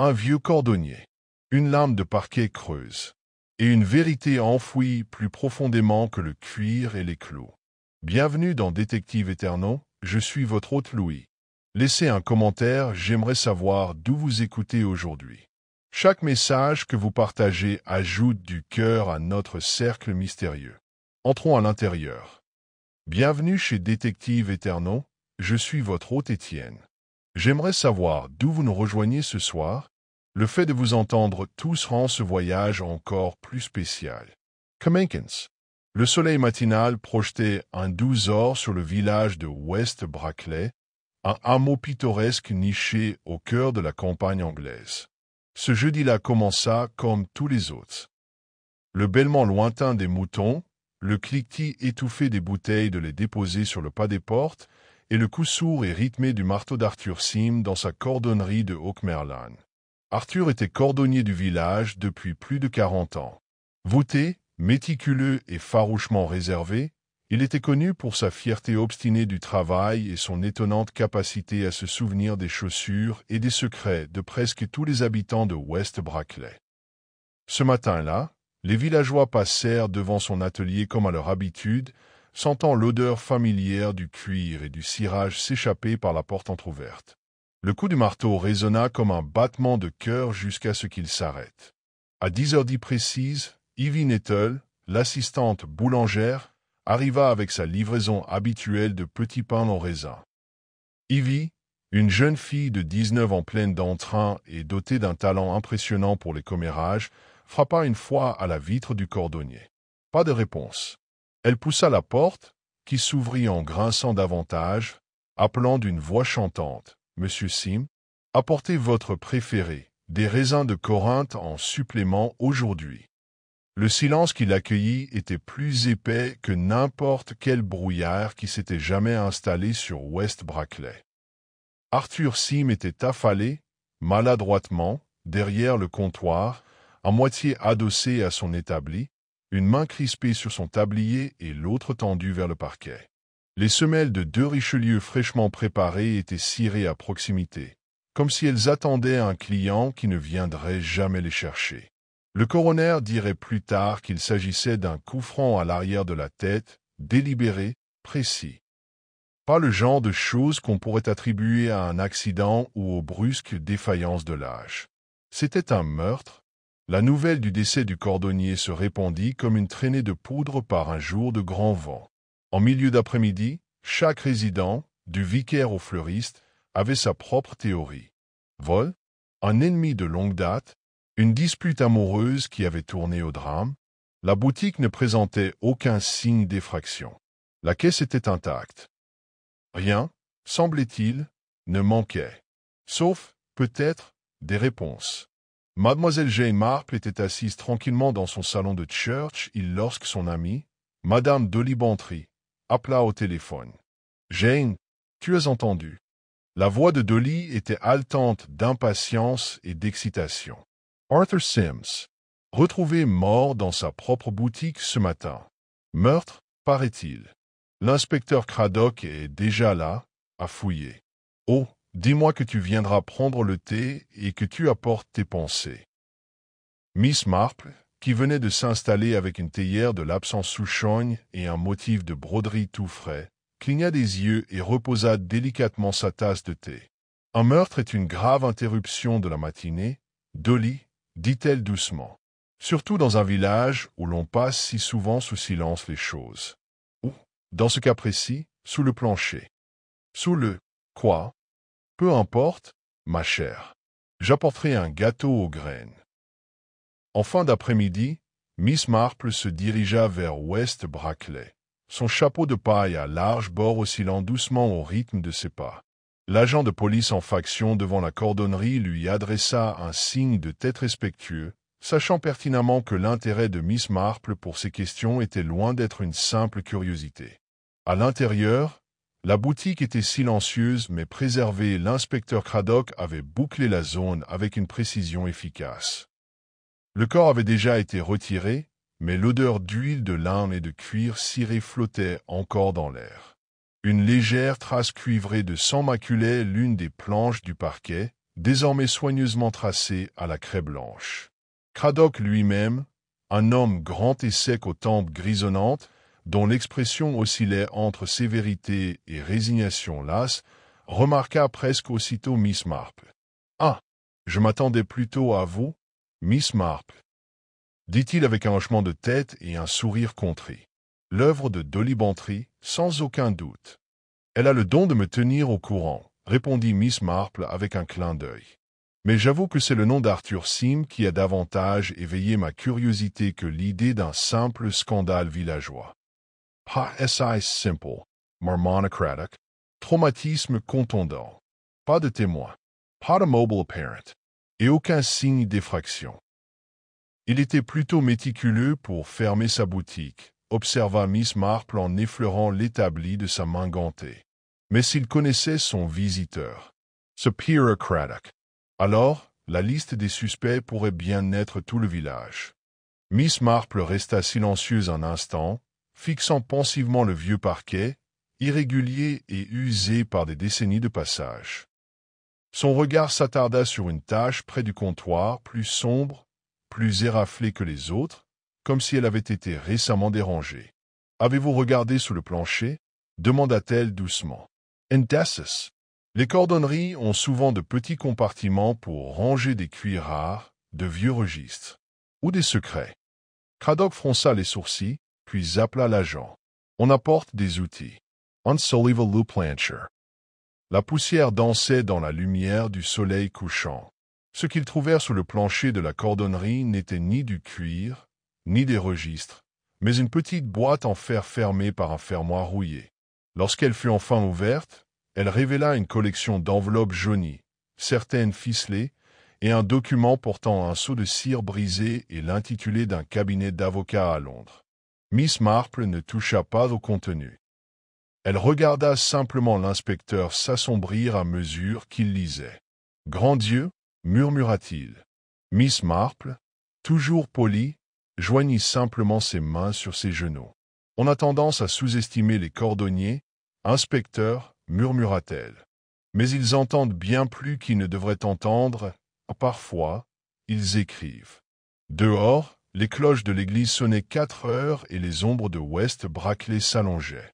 un vieux cordonnier, une lame de parquet creuse, et une vérité enfouie plus profondément que le cuir et les clous. Bienvenue dans Détective Éternel, je suis votre hôte Louis. Laissez un commentaire, j'aimerais savoir d'où vous écoutez aujourd'hui. Chaque message que vous partagez ajoute du cœur à notre cercle mystérieux. Entrons à l'intérieur. Bienvenue chez Détective Éternel, je suis votre hôte Étienne. J'aimerais savoir d'où vous nous rejoignez ce soir. Le fait de vous entendre tous rend ce voyage encore plus spécial. Kamenkins. Le soleil matinal projetait un doux or sur le village de West Brackley, un hameau pittoresque niché au cœur de la campagne anglaise. Ce jeudi-là commença comme tous les autres. Le bêlement lointain des moutons, le cliquetis étouffé des bouteilles de les déposer sur le pas des portes, et le coup sourd et rythmé du marteau d'Arthur Sim dans sa cordonnerie de Auchmerlan. Arthur était cordonnier du village depuis plus de 40 ans. Voûté, méticuleux et farouchement réservé, il était connu pour sa fierté obstinée du travail et son étonnante capacité à se souvenir des chaussures et des secrets de presque tous les habitants de West Brackley. Ce matin-là, les villageois passèrent devant son atelier comme à leur habitude, sentant l'odeur familière du cuir et du cirage s'échapper par la porte entr'ouverte. Le coup du marteau résonna comme un battement de cœur jusqu'à ce qu'il s'arrête. À 10h10 précises, Ivy Nettle, l'assistante boulangère, arriva avec sa livraison habituelle de petits pains en raisin. Ivy, une jeune fille de 19 ans pleine d'entrain et dotée d'un talent impressionnant pour les commérages, frappa une fois à la vitre du cordonnier. Pas de réponse. Elle poussa la porte, qui s'ouvrit en grinçant davantage, appelant d'une voix chantante. « Monsieur Sim, apportez votre préféré, des raisins de Corinthe en supplément aujourd'hui. » Le silence qui l'accueillit était plus épais que n'importe quel brouillard qui s'était jamais installé sur West Brackley. Arthur Sim était affalé, maladroitement, derrière le comptoir, à moitié adossé à son établi, une main crispée sur son tablier et l'autre tendue vers le parquet. Les semelles de 2 Richelieu fraîchement préparées étaient cirées à proximité, comme si elles attendaient un client qui ne viendrait jamais les chercher. Le coroner dirait plus tard qu'il s'agissait d'un coup franc à l'arrière de la tête, délibéré, précis. Pas le genre de choses qu'on pourrait attribuer à un accident ou aux brusques défaillances de l'âge. C'était un meurtre. La nouvelle du décès du cordonnier se répandit comme une traînée de poudre par un jour de grand vent. En milieu d'après-midi, chaque résident, du vicaire au fleuriste, avait sa propre théorie. Vol, un ennemi de longue date, une dispute amoureuse qui avait tourné au drame, la boutique ne présentait aucun signe d'effraction. La caisse était intacte. Rien, semblait-il, ne manquait. Sauf, peut-être, des réponses. Mademoiselle Jane Marple était assise tranquillement dans son salon de Churchill lorsque son amie, Madame Dolly Bantry, appela au téléphone. « Jane, tu as entendu ?» La voix de Dolly était haletante d'impatience et d'excitation. Arthur Sims, retrouvé mort dans sa propre boutique ce matin. Meurtre, paraît-il. L'inspecteur Craddock est déjà là, à fouiller. Oh, dis-moi que tu viendras prendre le thé et que tu apportes tes pensées. Miss Marple, qui venait de s'installer avec une théière de l'absence sous-chogne et un motif de broderie tout frais, cligna des yeux et reposa délicatement sa tasse de thé. « Un meurtre est une grave interruption de la matinée, Dolly, dit-elle doucement. Surtout dans un village où l'on passe si souvent sous silence les choses. Ou, dans ce cas précis, sous le plancher. Sous le quoi? Peu importe, ma chère. J'apporterai un gâteau aux graines. » En fin d'après-midi, Miss Marple se dirigea vers West Brackley, son chapeau de paille à large bord oscillant doucement au rythme de ses pas. L'agent de police en faction devant la cordonnerie lui adressa un signe de tête respectueux, sachant pertinemment que l'intérêt de Miss Marple pour ces questions était loin d'être une simple curiosité. À l'intérieur, la boutique était silencieuse mais préservée et l'inspecteur Craddock avait bouclé la zone avec une précision efficace. Le corps avait déjà été retiré, mais l'odeur d'huile de lin et de cuir ciré flottait encore dans l'air. Une légère trace cuivrée de sang maculait l'une des planches du parquet, désormais soigneusement tracé à la craie blanche. Cradock lui-même, un homme grand et sec aux tempes grisonnantes, dont l'expression oscillait entre sévérité et résignation lasse, remarqua presque aussitôt Miss Marple. « Ah, je m'attendais plutôt à vous, Miss Marple, » dit-il avec un hochement de tête et un sourire contrit. « L'œuvre de Dolly Bantry, sans aucun doute. »« Elle a le don de me tenir au courant, » répondit Miss Marple avec un clin d'œil. « Mais j'avoue que c'est le nom d'Arthur Sim qui a davantage éveillé ma curiosité que l'idée d'un simple scandale villageois. »« Pas si simple, marmonna Cradock. Traumatisme contondant. Pas de témoin. Pas de mobile apparent. Et aucun signe d'effraction. » Il était plutôt méticuleux pour fermer sa boutique, observa Miss Marple en effleurant l'établi de sa main gantée. Mais s'il connaissait son visiteur, ce Pierre Cradock, alors la liste des suspects pourrait bien être tout le village. Miss Marple resta silencieuse un instant, fixant pensivement le vieux parquet, irrégulier et usé par des décennies de passage. Son regard s'attarda sur une tache près du comptoir, plus sombre, plus éraflée que les autres, comme si elle avait été récemment dérangée. « Avez-vous regardé sous le plancher » demanda-t-elle doucement. « Indécis. Les cordonneries ont souvent de petits compartiments pour ranger des cuirs rares, de vieux registres, ou des secrets. » Cradock fronça les sourcils, puis appela l'agent. « On apporte des outils. » On soliva le plancher. La poussière dansait dans la lumière du soleil couchant. Ce qu'ils trouvèrent sous le plancher de la cordonnerie n'était ni du cuir, ni des registres, mais une petite boîte en fer fermée par un fermoir rouillé. Lorsqu'elle fut enfin ouverte, elle révéla une collection d'enveloppes jaunies, certaines ficelées, et un document portant un seau de cire brisé et l'intitulé d'un cabinet d'avocat à Londres. Miss Marple ne toucha pas au contenu. Elle regarda simplement l'inspecteur s'assombrir à mesure qu'il lisait. « Grand Dieu !» murmura-t-il. Miss Marple, toujours polie, joignit simplement ses mains sur ses genoux. « On a tendance à sous-estimer les cordonniers. Inspecteur, murmura-t-elle. Mais ils entendent bien plus qu'ils ne devraient entendre. Parfois, ils écrivent. » Dehors, les cloches de l'église sonnaient 4 heures et les ombres de West Brackley s'allongeaient.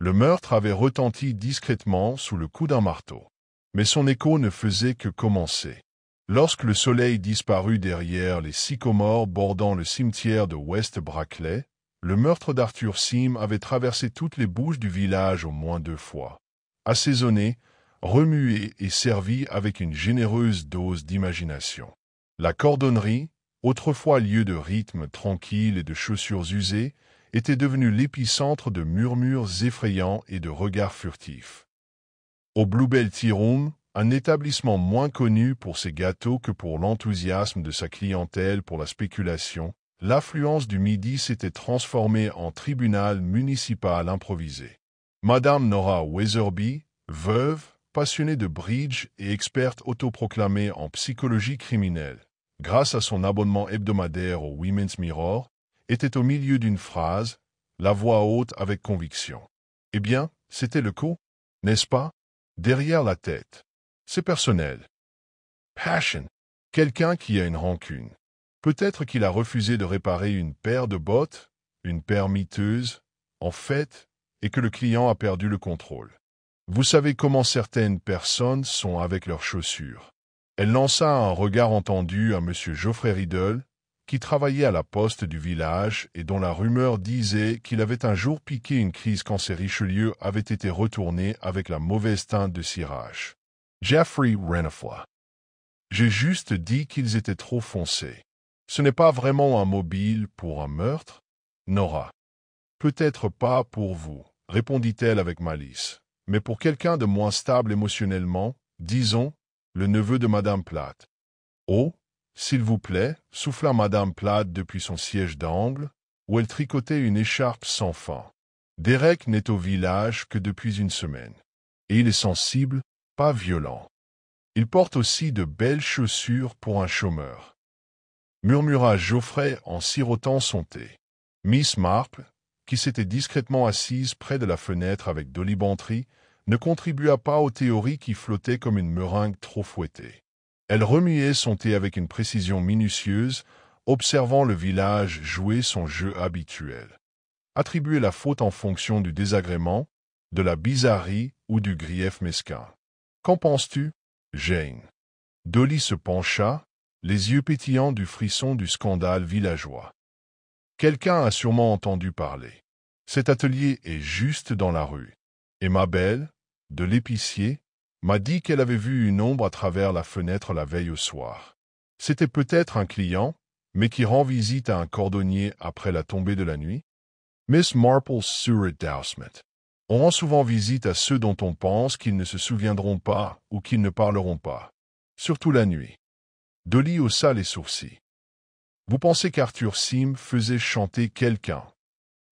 Le meurtre avait retenti discrètement sous le coup d'un marteau. Mais son écho ne faisait que commencer. Lorsque le soleil disparut derrière les sycomores bordant le cimetière de West Brackley, le meurtre d'Arthur Sim avait traversé toutes les bouches du village au moins 2 fois. Assaisonné, remué et servi avec une généreuse dose d'imagination. La cordonnerie, autrefois lieu de rythme tranquille et de chaussures usées, était devenue l'épicentre de murmures effrayants et de regards furtifs. Au Bluebell Tea Room, un établissement moins connu pour ses gâteaux que pour l'enthousiasme de sa clientèle pour la spéculation, l'affluence du midi s'était transformée en tribunal municipal improvisé. Madame Nora Weatherby, veuve, passionnée de bridge et experte autoproclamée en psychologie criminelle, grâce à son abonnement hebdomadaire au Women's Mirror, était au milieu d'une phrase, la voix haute avec conviction. « Eh bien, c'était le coup, n'est-ce pas? Derrière la tête. C'est personnel. Passion. Quelqu'un qui a une rancune. Peut-être qu'il a refusé de réparer une paire de bottes, une paire miteuse, en fait, et que le client a perdu le contrôle. Vous savez comment certaines personnes sont avec leurs chaussures. » Elle lança un regard entendu à M. Geoffrey Riddle, qui travaillait à la poste du village et dont la rumeur disait qu'il avait un jour piqué une crise quand ses Richelieu avait été retourné avec la mauvaise teinte de cirage. Geoffrey Renifla. J'ai juste dit qu'ils étaient trop foncés. Ce n'est pas vraiment un mobile pour un meurtre, Nora. Peut-être pas pour vous, répondit-elle avec malice, mais pour quelqu'un de moins stable émotionnellement, disons, le neveu de Madame Platt. Oh, s'il vous plaît, souffla Madame Platt depuis son siège d'angle, où elle tricotait une écharpe sans fin. Derek n'est au village que depuis 1 semaine. Et il est sensible, pas violent. Il porte aussi de belles chaussures pour un chômeur. Murmura Geoffrey en sirotant son thé. Miss Marple, qui s'était discrètement assise près de la fenêtre avec Dolly Bantry, ne contribua pas aux théories qui flottaient comme une meringue trop fouettée. Elle remuait son thé avec une précision minutieuse, observant le village jouer son jeu habituel. Attribuer la faute en fonction du désagrément, de la bizarrerie ou du grief mesquin. Qu'en penses-tu, Jane? Dolly se pencha, les yeux pétillants du frisson du scandale villageois. Quelqu'un a sûrement entendu parler. Cet atelier est juste dans la rue. Et ma belle, de l'épicier, m'a dit qu'elle avait vu une ombre à travers la fenêtre la veille au soir. C'était peut-être un client, mais qui rend visite à un cordonnier après la tombée de la nuit. Miss Marple's Surrey Dowsmet. On rend souvent visite à ceux dont on pense qu'ils ne se souviendront pas ou qu'ils ne parleront pas. Surtout la nuit. Dolly haussa les sourcils. Vous pensez qu'Arthur Sim faisait chanter quelqu'un?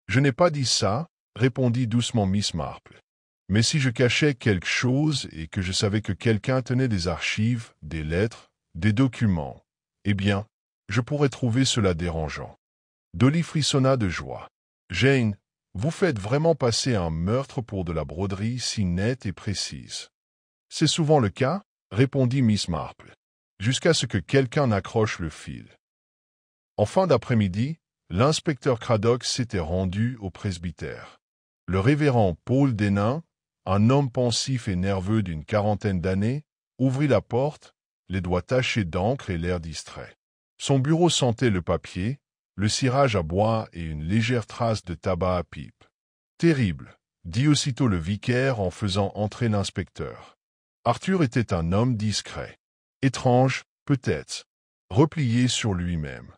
Je n'ai pas dit ça, répondit doucement Miss Marple. Mais si je cachais quelque chose et que je savais que quelqu'un tenait des archives, des lettres, des documents, eh bien, je pourrais trouver cela dérangeant. Dolly frissonna de joie. Jane, vous faites vraiment passer un meurtre pour de la broderie si nette et précise. C'est souvent le cas, répondit Miss Marple, jusqu'à ce que quelqu'un n'accroche le fil. En fin d'après-midi, l'inspecteur Craddock s'était rendu au presbytère. Le révérend Paul Denain, un homme pensif et nerveux d'une quarantaine d'années, ouvrit la porte, les doigts tachés d'encre et l'air distrait. Son bureau sentait le papier, le cirage à bois et une légère trace de tabac à pipe. Terrible, dit aussitôt le vicaire en faisant entrer l'inspecteur. Arthur était un homme discret. Étrange, peut-être, replié sur lui-même.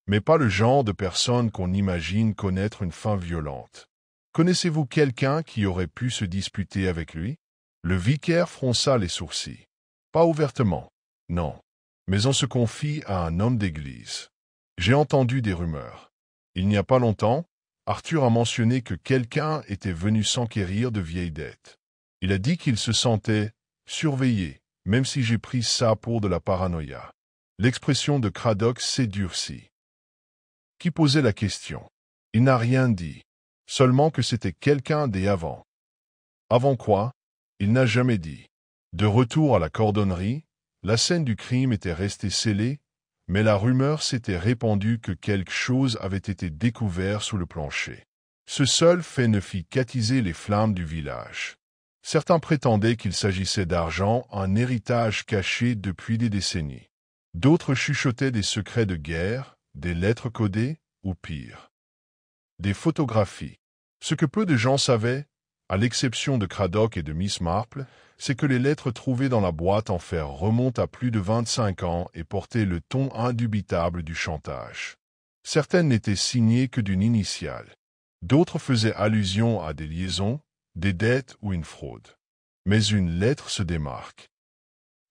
Mais pas le genre de personne qu'on imagine connaître une fin violente. Connaissez-vous quelqu'un qui aurait pu se disputer avec lui? Le vicaire fronça les sourcils. Pas ouvertement, non. Mais on se confie à un homme d'église. J'ai entendu des rumeurs. Il n'y a pas longtemps, Arthur a mentionné que quelqu'un était venu s'enquérir de vieilles dettes. Il a dit qu'il se sentait surveillé, même si j'ai pris ça pour de la paranoïa. L'expression de Craddock s'est durcie. Qui posait la question? Il n'a rien dit. Seulement que c'était quelqu'un des avant. Avant quoi? Il n'a jamais dit. De retour à la cordonnerie, la scène du crime était restée scellée, mais la rumeur s'était répandue que quelque chose avait été découvert sous le plancher. Ce seul fait ne fit qu'attiser les flammes du village. Certains prétendaient qu'il s'agissait d'argent, un héritage caché depuis des décennies. D'autres chuchotaient des secrets de guerre, des lettres codées, ou pire, des photographies. Ce que peu de gens savaient, à l'exception de Craddock et de Miss Marple, c'est que les lettres trouvées dans la boîte en fer remontent à plus de 25 ans et portaient le ton indubitable du chantage. Certaines n'étaient signées que d'une initiale. D'autres faisaient allusion à des liaisons, des dettes ou une fraude. Mais une lettre se démarque.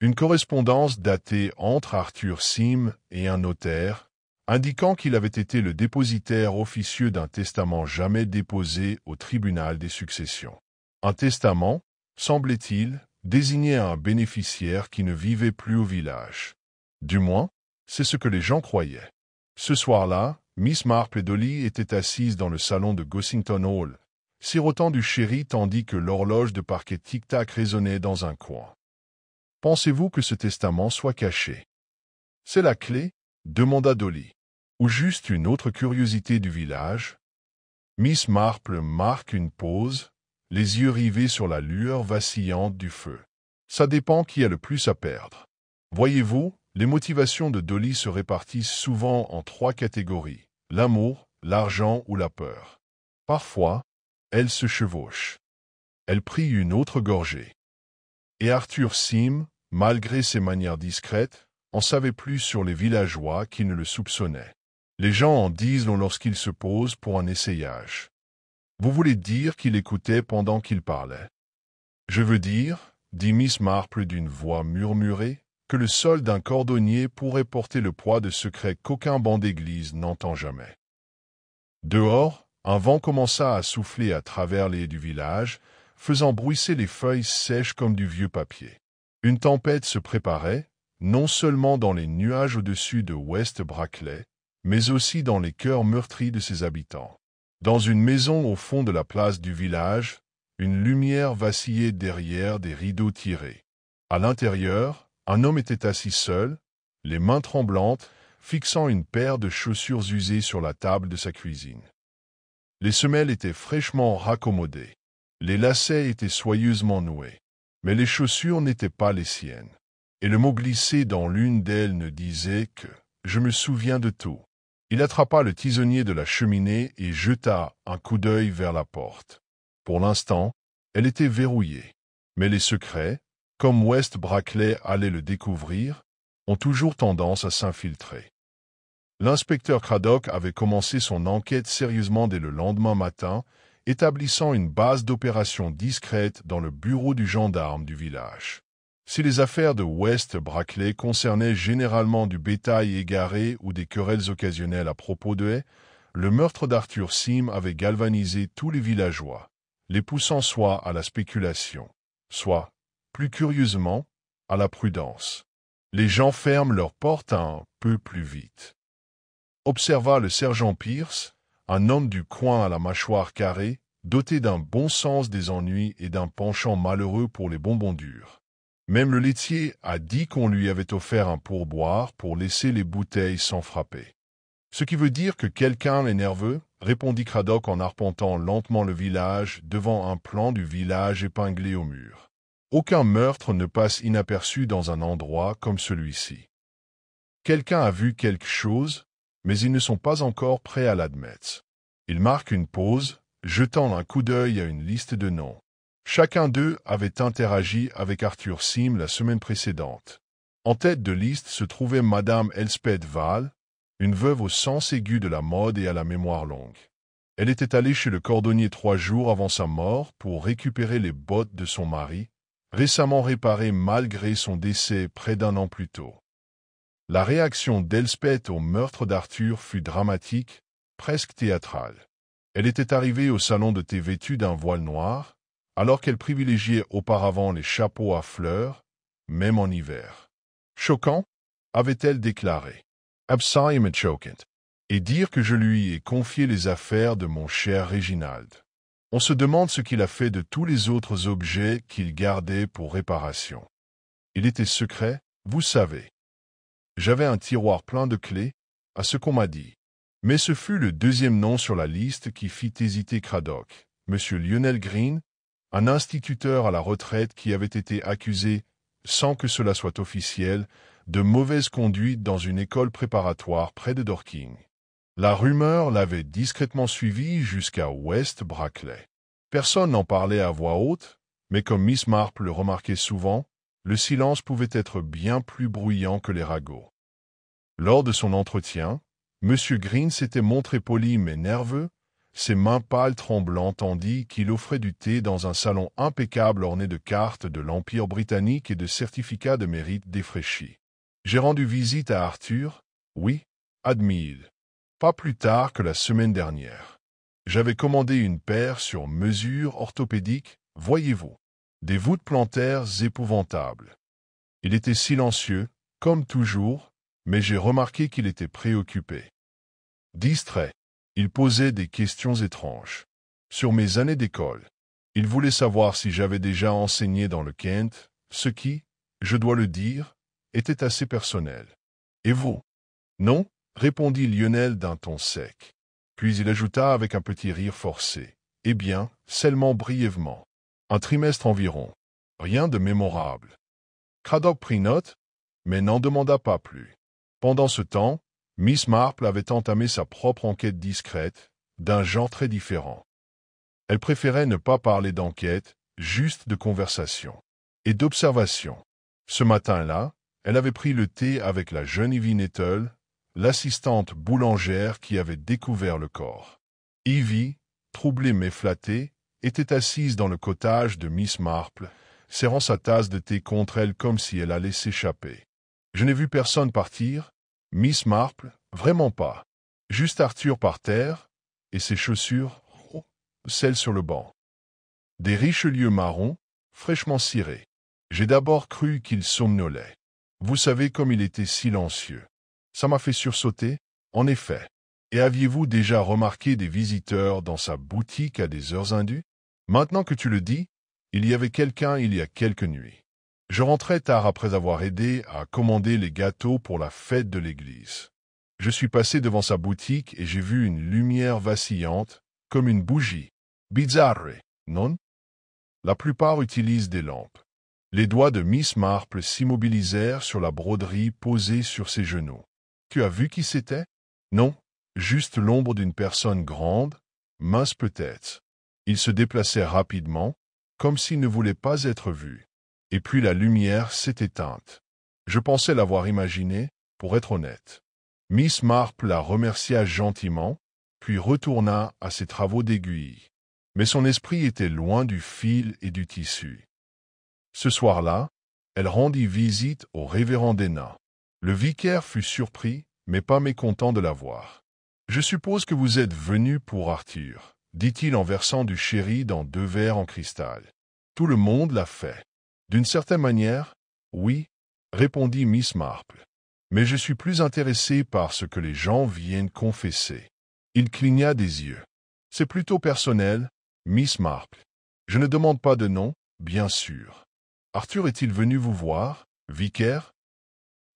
Une correspondance datée entre Arthur Sim et un notaire, indiquant qu'il avait été le dépositaire officieux d'un testament jamais déposé au tribunal des successions. Un testament, semblait-il, désignait un bénéficiaire qui ne vivait plus au village. Du moins, c'est ce que les gens croyaient. Ce soir-là, Miss Marple et Dolly étaient assises dans le salon de Gossington Hall, sirotant du sherry tandis que l'horloge de parquet tic-tac résonnait dans un coin. Pensez-vous que ce testament soit caché? C'est la clé? Demanda Dolly. Ou juste une autre curiosité du village? Miss Marple marque une pause, les yeux rivés sur la lueur vacillante du feu. Ça dépend qui a le plus à perdre. Voyez-vous, les motivations de Dolly se répartissent souvent en 3 catégories, l'amour, l'argent ou la peur. Parfois, elles se chevauchent. Elle prit une autre gorgée. Et Arthur Sim, malgré ses manières discrètes, en savait plus sur les villageois qui ne le soupçonnaient. Les gens en disent long lorsqu'ils se posent pour un essayage. Vous voulez dire qu'il écoutait pendant qu'il parlait? Je veux dire, dit Miss Marple d'une voix murmurée, que le sol d'un cordonnier pourrait porter le poids de secrets qu'aucun banc d'église n'entend jamais. Dehors, un vent commença à souffler à travers les haies du village, faisant bruisser les feuilles sèches comme du vieux papier. Une tempête se préparait, non seulement dans les nuages au-dessus de West Brackley, mais aussi dans les cœurs meurtris de ses habitants. Dans une maison au fond de la place du village, Une lumière vacillait derrière des rideaux tirés. À l'intérieur, un homme était assis seul, les mains tremblantes, fixant une paire de chaussures usées sur la table de sa cuisine. Les semelles étaient fraîchement raccommodées. Les lacets étaient soigneusement noués. Mais les chaussures n'étaient pas les siennes. Et le mot glissé dans l'une d'elles ne disait que « Je me souviens de tout ». Il attrapa le tisonnier de la cheminée et jeta un coup d'œil vers la porte. Pour l'instant, elle était verrouillée. Mais les secrets, comme West Brackley allait le découvrir, ont toujours tendance à s'infiltrer. L'inspecteur Craddock avait commencé son enquête sérieusement dès le lendemain matin, établissant une base d'opération discrète dans le bureau du gendarme du village. Si les affaires de West Brackley concernaient généralement du bétail égaré ou des querelles occasionnelles à propos de haies, le meurtre d'Arthur Sim avait galvanisé tous les villageois, les poussant soit à la spéculation, soit, plus curieusement, à la prudence. Les gens ferment leurs portes un peu plus vite. Observa le sergent Pierce, un homme du coin à la mâchoire carrée, doté d'un bon sens des ennuis et d'un penchant malheureux pour les bonbons durs. Même le laitier a dit qu'on lui avait offert un pourboire pour laisser les bouteilles sans frapper. Ce qui veut dire que quelqu'un est nerveux, répondit Craddock en arpentant lentement le village devant un plan du village épinglé au mur. Aucun meurtre ne passe inaperçu dans un endroit comme celui-ci. Quelqu'un a vu quelque chose, mais ils ne sont pas encore prêts à l'admettre. Ils marquent une pause, jetant un coup d'œil à une liste de noms. Chacun d'eux avait interagi avec Arthur Sim la semaine précédente. En tête de liste se trouvait Madame Elspeth Val, une veuve au sens aigu de la mode et à la mémoire longue. Elle était allée chez le cordonnier 3 jours avant sa mort pour récupérer les bottes de son mari, récemment réparées malgré son décès près d'un an plus tôt. La réaction d'Elspeth au meurtre d'Arthur fut dramatique, presque théâtrale. Elle était arrivée au salon de thé vêtue d'un voile noir, alors qu'elle privilégiait auparavant les chapeaux à fleurs, même en hiver. Choquant, avait-elle déclaré. Absolument choquant. Et dire que je lui ai confié les affaires de mon cher Réginald. On se demande ce qu'il a fait de tous les autres objets qu'il gardait pour réparation. Il était secret, vous savez. J'avais un tiroir plein de clés, à ce qu'on m'a dit. Mais ce fut le deuxième nom sur la liste qui fit hésiter Craddock, M. Lionel Green, un instituteur à la retraite qui avait été accusé, sans que cela soit officiel, de mauvaise conduite dans une école préparatoire près de Dorking. La rumeur l'avait discrètement suivi jusqu'à West Brackley. Personne n'en parlait à voix haute, mais comme Miss Marple le remarquait souvent, le silence pouvait être bien plus bruyant que les ragots. Lors de son entretien, M. Green s'était montré poli mais nerveux, ses mains pâles tremblant tandis qu'il offrait du thé dans un salon impeccable orné de cartes de l'Empire britannique et de certificats de mérite défraîchis. « J'ai rendu visite à Arthur, oui, admis-il. Pas plus tard que la semaine dernière. J'avais commandé une paire sur mesure orthopédique, voyez-vous. Des voûtes plantaires épouvantables. Il était silencieux, comme toujours, mais j'ai remarqué qu'il était préoccupé. Distrait. Il posait des questions étranges. Sur mes années d'école. Il voulait savoir si j'avais déjà enseigné dans le Kent, ce qui, je dois le dire, était assez personnel. Et vous? Non, répondit Lionel d'un ton sec. Puis il ajouta avec un petit rire forcé. Eh bien, seulement brièvement. Un trimestre environ. Rien de mémorable. Craddock prit note, mais n'en demanda pas plus. Pendant ce temps, Miss Marple avait entamé sa propre enquête discrète, d'un genre très différent. Elle préférait ne pas parler d'enquête, juste de conversation et d'observation. Ce matin-là, elle avait pris le thé avec la jeune Evie Nettle, l'assistante boulangère qui avait découvert le corps. Evie, troublée mais flattée, était assise dans le cottage de Miss Marple, serrant sa tasse de thé contre elle comme si elle allait s'échapper. Je n'ai vu personne partir, Miss Marple, vraiment pas. Juste Arthur par terre, et ses chaussures, celles sur le banc. Des Richelieu marrons, fraîchement cirés. J'ai d'abord cru qu'il somnolait. Vous savez comme il était silencieux. Ça m'a fait sursauter, en effet. Et aviez-vous déjà remarqué des visiteurs dans sa boutique à des heures indues? Maintenant que tu le dis, il y avait quelqu'un il y a quelques nuits. Je rentrais tard après avoir aidé à commander les gâteaux pour la fête de l'église. Je suis passé devant sa boutique et j'ai vu une lumière vacillante, comme une bougie. Bizzarre, non? La plupart utilisent des lampes. Les doigts de Miss Marple s'immobilisèrent sur la broderie posée sur ses genoux. Tu as vu qui c'était? Non, juste l'ombre d'une personne grande, mince peut-être. Il se déplaçait rapidement, comme s'il ne voulait pas être vu. Et puis la lumière s'est éteinte. Je pensais l'avoir imaginé, pour être honnête. Miss Marple la remercia gentiment, puis retourna à ses travaux d'aiguille. Mais son esprit était loin du fil et du tissu. Ce soir-là, elle rendit visite au révérend Dana. Le vicaire fut surpris, mais pas mécontent de la voir. « Je suppose que vous êtes venu pour Arthur, » dit-il en versant du sherry dans 2 verres en cristal. « Tout le monde l'a fait. »« D'une certaine manière, oui, » répondit Miss Marple. « Mais je suis plus intéressé par ce que les gens viennent confesser. » Il cligna des yeux. « C'est plutôt personnel, Miss Marple. Je ne demande pas de nom, bien sûr. Arthur est-il venu vous voir, vicaire?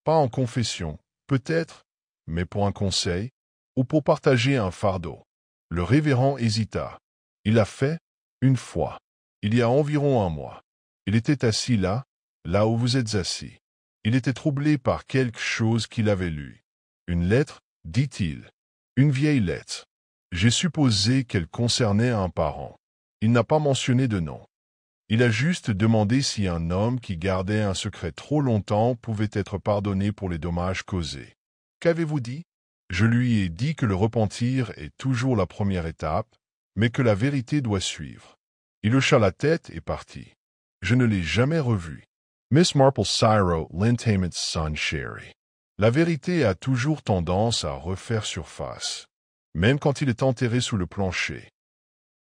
Pas en confession, peut-être, mais pour un conseil, ou pour partager un fardeau. » Le révérend hésita. Il l'a fait, une fois, il y a environ 1 mois. Il était assis là où vous êtes assis. Il était troublé par quelque chose qu'il avait lu. « Une lettre, dit-il. Une vieille lettre. J'ai supposé qu'elle concernait un parent. Il n'a pas mentionné de nom. Il a juste demandé si un homme qui gardait un secret trop longtemps pouvait être pardonné pour les dommages causés. Qu'avez-vous dit? Je lui ai dit que le repentir est toujours la première étape, mais que la vérité doit suivre. Il hocha la tête et partit. Je ne l'ai jamais revu. Miss Marple Cyril Lintament's son Sherry. La vérité a toujours tendance à refaire surface, même quand il est enterré sous le plancher.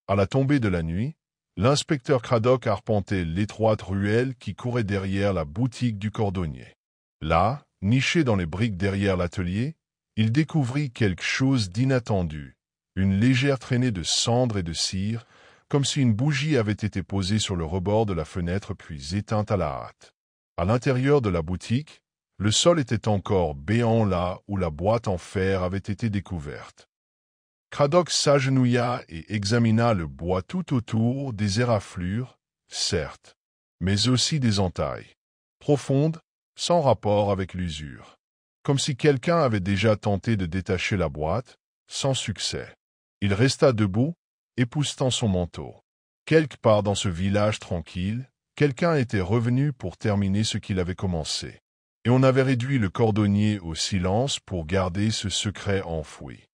À la tombée de la nuit, l'inspecteur Craddock arpentait l'étroite ruelle qui courait derrière la boutique du cordonnier. Là, niché dans les briques derrière l'atelier, il découvrit quelque chose d'inattendu, une légère traînée de cendres et de cire, comme si une bougie avait été posée sur le rebord de la fenêtre puis éteinte à la hâte. À l'intérieur de la boutique, le sol était encore béant là où la boîte en fer avait été découverte. Craddock s'agenouilla et examina le bois tout autour, des éraflures, certes, mais aussi des entailles, profondes, sans rapport avec l'usure, comme si quelqu'un avait déjà tenté de détacher la boîte, sans succès. Il resta debout, époussetant son manteau. Quelque part dans ce village tranquille, quelqu'un était revenu pour terminer ce qu'il avait commencé, et on avait réduit le cordonnier au silence pour garder ce secret enfoui.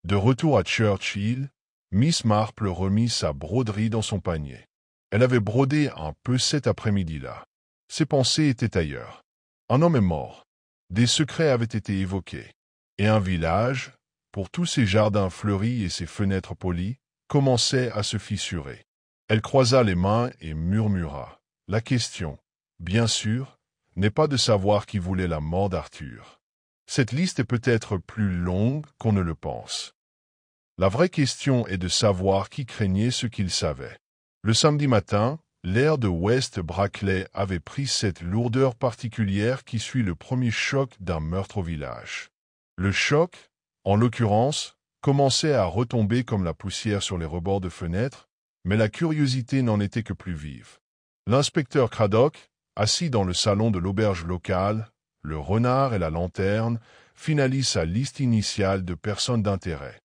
De retour à Churchill, Miss Marple remit sa broderie dans son panier. Elle avait brodé un peu cet après-midi-là. Ses pensées étaient ailleurs. Un homme est mort. Des secrets avaient été évoqués. Et un village, pour tous ses jardins fleuris et ses fenêtres polies, commençait à se fissurer. Elle croisa les mains et murmura. La question, bien sûr, n'est pas de savoir qui voulait la mort d'Arthur. Cette liste est peut-être plus longue qu'on ne le pense. La vraie question est de savoir qui craignait ce qu'il savait. Le samedi matin, l'air de West Brackley avait pris cette lourdeur particulière qui suit le premier choc d'un meurtre au village. Le choc, en l'occurrence, commençait à retomber comme la poussière sur les rebords de fenêtres, mais la curiosité n'en était que plus vive. L'inspecteur Craddock, assis dans le salon de l'auberge locale, le renard et la lanterne, finalise sa liste initiale de personnes d'intérêt.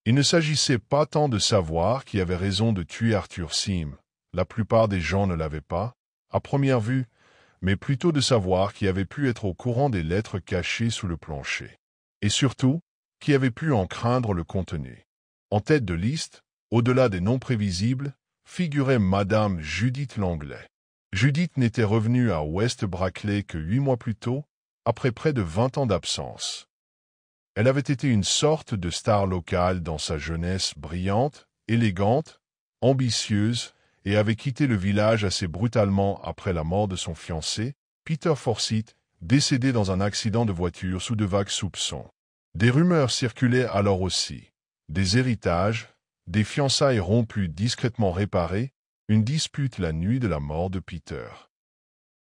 Il ne s'agissait pas tant de savoir qui avait raison de tuer Arthur Sim, la plupart des gens ne l'avaient pas, à première vue, mais plutôt de savoir qui avait pu être au courant des lettres cachées sous le plancher. Et surtout, qui avait pu en craindre le contenu. En tête de liste, au-delà des noms prévisibles, figurait Madame Judith Langlais. Judith n'était revenue à West Brackley que 8 mois plus tôt, après près de 20 ans d'absence. Elle avait été une sorte de star locale dans sa jeunesse brillante, élégante, ambitieuse, et avait quitté le village assez brutalement après la mort de son fiancé, Peter Forsyth, décédé dans un accident de voiture sous de vagues soupçons. Des rumeurs circulaient alors aussi. Des héritages, des fiançailles rompues discrètement réparées, une dispute la nuit de la mort de Peter.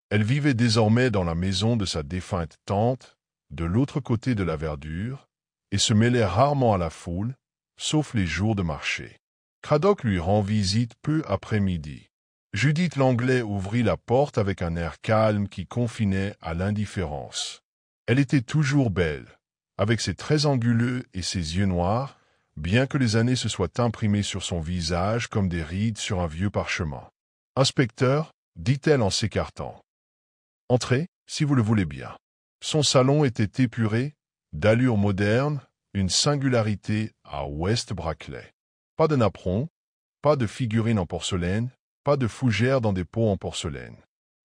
Elle vivait désormais dans la maison de sa défunte tante, de l'autre côté de la verdure, et se mêlait rarement à la foule, sauf les jours de marché. Craddock lui rend visite peu après midi. Judith Langlais ouvrit la porte avec un air calme qui confinait à l'indifférence. Elle était toujours belle, avec ses traits anguleux et ses yeux noirs, bien que les années se soient imprimées sur son visage comme des rides sur un vieux parchemin. « Inspecteur, dit-elle en s'écartant. Entrez, si vous le voulez bien. » Son salon était épuré, d'allure moderne, une singularité à West Brackley. Pas de napperon, pas de figurines en porcelaine, pas de fougères dans des pots en porcelaine.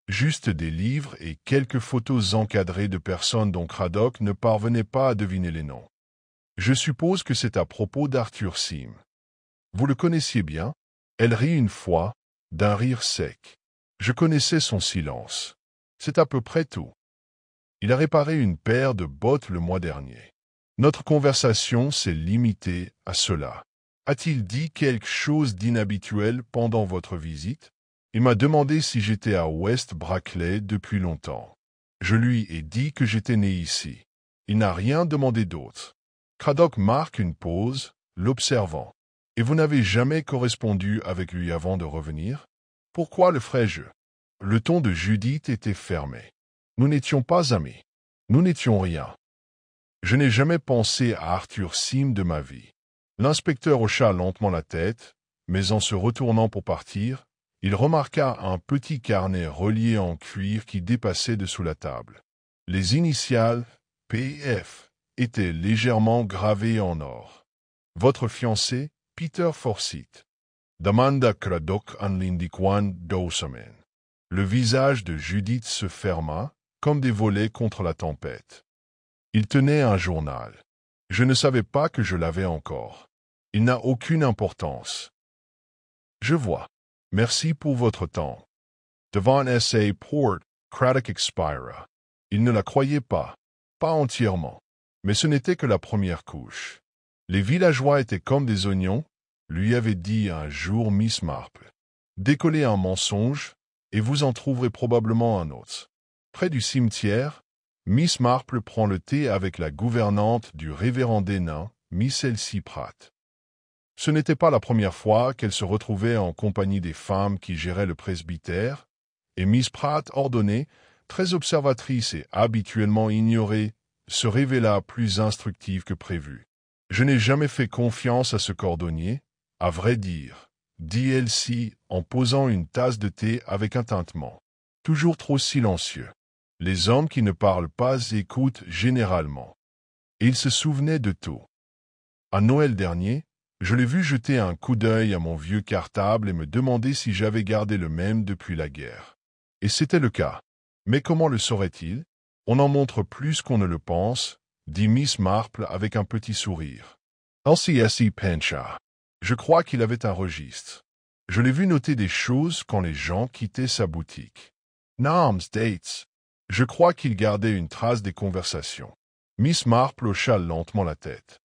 Juste des livres et quelques photos encadrées de personnes dont Craddock ne parvenait pas à deviner les noms. Je suppose que c'est à propos d'Arthur Sim. Vous le connaissiez bien? Elle rit une fois, d'un rire sec. Je connaissais son silence. C'est à peu près tout. Il a réparé une paire de bottes le mois dernier. Notre conversation s'est limitée à cela. A-t-il dit quelque chose d'inhabituel pendant votre visite? Il m'a demandé si j'étais à West Brackley depuis longtemps. Je lui ai dit que j'étais né ici. Il n'a rien demandé d'autre. Craddock marque une pause, l'observant. Et vous n'avez jamais correspondu avec lui avant de revenir? Pourquoi le ferais-je? Le ton de Judith était fermé. Nous n'étions pas amis. Nous n'étions rien. Je n'ai jamais pensé à Arthur Sim de ma vie. L'inspecteur hocha lentement la tête, mais en se retournant pour partir, il remarqua un petit carnet relié en cuir qui dépassait dessous la table. Les initiales P.F. étaient légèrement gravées en or. Votre fiancé, Peter Forsyth. Demanda Craddock en l'indiquant doucement. Le visage de Judith se ferma, comme des volets contre la tempête. Il tenait un journal. Je ne savais pas que je l'avais encore. Il n'a aucune importance. Je vois. Merci pour votre temps. Devant S.A. Port, Craddock expira. Il ne la croyait pas entièrement. Mais ce n'était que la première couche. Les villageois étaient comme des oignons, lui avait dit un jour Miss Marple. Décollez un mensonge, et vous en trouverez probablement un autre. Près du cimetière, Miss Marple prend le thé avec la gouvernante du révérend nain, Miss Elsie Pratt. Ce n'était pas la première fois qu'elle se retrouvait en compagnie des femmes qui géraient le presbytère, et Miss Pratt ordonnée, très observatrice et habituellement ignorée, se révéla plus instructive que prévu. Je n'ai jamais fait confiance à ce cordonnier, à vrai dire, dit Elsie en posant une tasse de thé avec un tintement. Toujours trop silencieux. Les hommes qui ne parlent pas écoutent généralement. Et il se souvenait de tout. À Noël dernier, je l'ai vu jeter un coup d'œil à mon vieux cartable et me demander si j'avais gardé le même depuis la guerre. Et c'était le cas. Mais comment le saurait-il? On en montre plus qu'on ne le pense, dit Miss Marple avec un petit sourire. Elsie pencha. Je crois qu'il avait un registre. Je l'ai vu noter des choses quand les gens quittaient sa boutique. Names, dates. Je crois qu'il gardait une trace des conversations. Miss Marple hocha lentement la tête.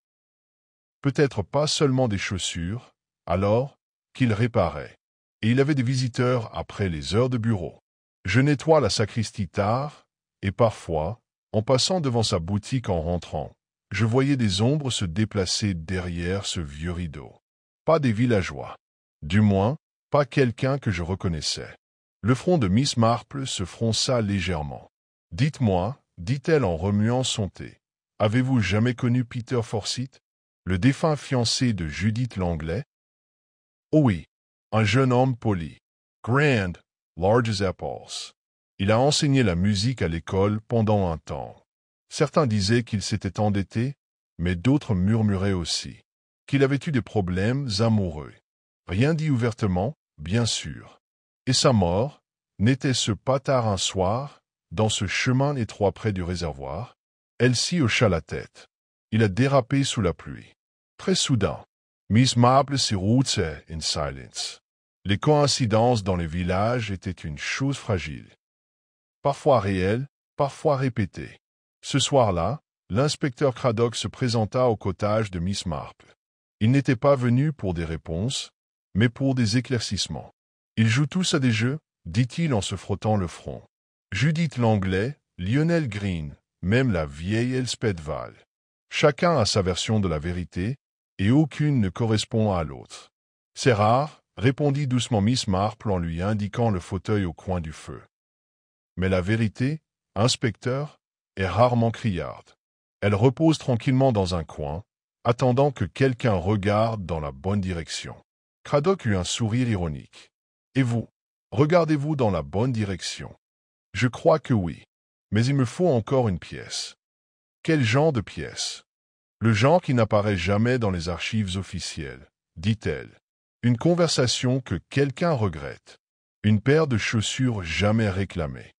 Peut-être pas seulement des chaussures, alors, qu'il réparait. Et il avait des visiteurs après les heures de bureau. Je nettoie la sacristie tard, et parfois, en passant devant sa boutique en rentrant, je voyais des ombres se déplacer derrière ce vieux rideau. Pas des villageois. Du moins, pas quelqu'un que je reconnaissais. Le front de Miss Marple se fronça légèrement. « Dites-moi, dit-elle en remuant son thé, avez-vous jamais connu Peter Forsyth, le défunt fiancé de Judith Langlais? » « Oh oui, un jeune homme poli. Grand, large as apples. Il a enseigné la musique à l'école pendant un temps. Certains disaient qu'il s'était endetté, mais d'autres murmuraient aussi qu'il avait eu des problèmes amoureux. Rien dit ouvertement, bien sûr. Et sa mort, n'était-ce pas tard un soir, dans ce chemin étroit près du réservoir? Elsie hocha la tête. Il a dérapé sous la pluie. Très soudain, Miss Marple s'éroutait in silence. Les coïncidences dans les villages étaient une chose fragile. Parfois réelle, parfois répétée. Ce soir-là, l'inspecteur Craddock se présenta au cottage de Miss Marple. Ils n'étaient pas venus pour des réponses, mais pour des éclaircissements. Ils jouent tous à des jeux, dit-il en se frottant le front. Judith Langlais, Lionel Green, même la vieille Elspeth Val. Chacun a sa version de la vérité, et aucune ne correspond à l'autre. C'est rare, répondit doucement Miss Marple en lui indiquant le fauteuil au coin du feu. Mais la vérité, inspecteur, est rarement criarde. Elle repose tranquillement dans un coin, attendant que quelqu'un regarde dans la bonne direction. Craddock eut un sourire ironique. Et vous, regardez-vous dans la bonne direction? Je crois que oui. Mais il me faut encore une pièce. Quel genre de pièce? Le genre qui n'apparaît jamais dans les archives officielles, dit-elle. Une conversation que quelqu'un regrette. Une paire de chaussures jamais réclamées.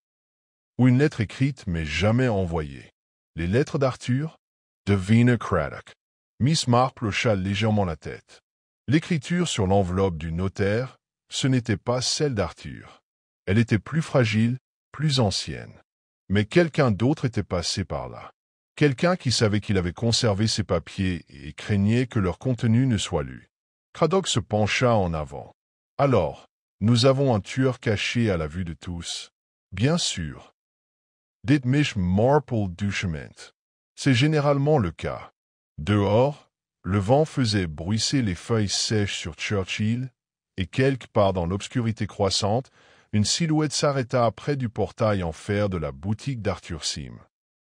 Ou une lettre écrite mais jamais envoyée. Les lettres d'Arthur? De Vina Craddock. Miss Marple hocha légèrement la tête. L'écriture sur l'enveloppe du notaire, ce n'était pas celle d'Arthur. Elle était plus fragile, plus ancienne. Mais quelqu'un d'autre était passé par là. Quelqu'un qui savait qu'il avait conservé ses papiers et craignait que leur contenu ne soit lu. Craddock se pencha en avant. Alors, nous avons un tueur caché à la vue de tous. Bien sûr. Dit Miss Marple doucement. C'est généralement le cas. Dehors, le vent faisait bruisser les feuilles sèches sur Churchill, et quelque part dans l'obscurité croissante, une silhouette s'arrêta près du portail en fer de la boutique d'Arthur Sim.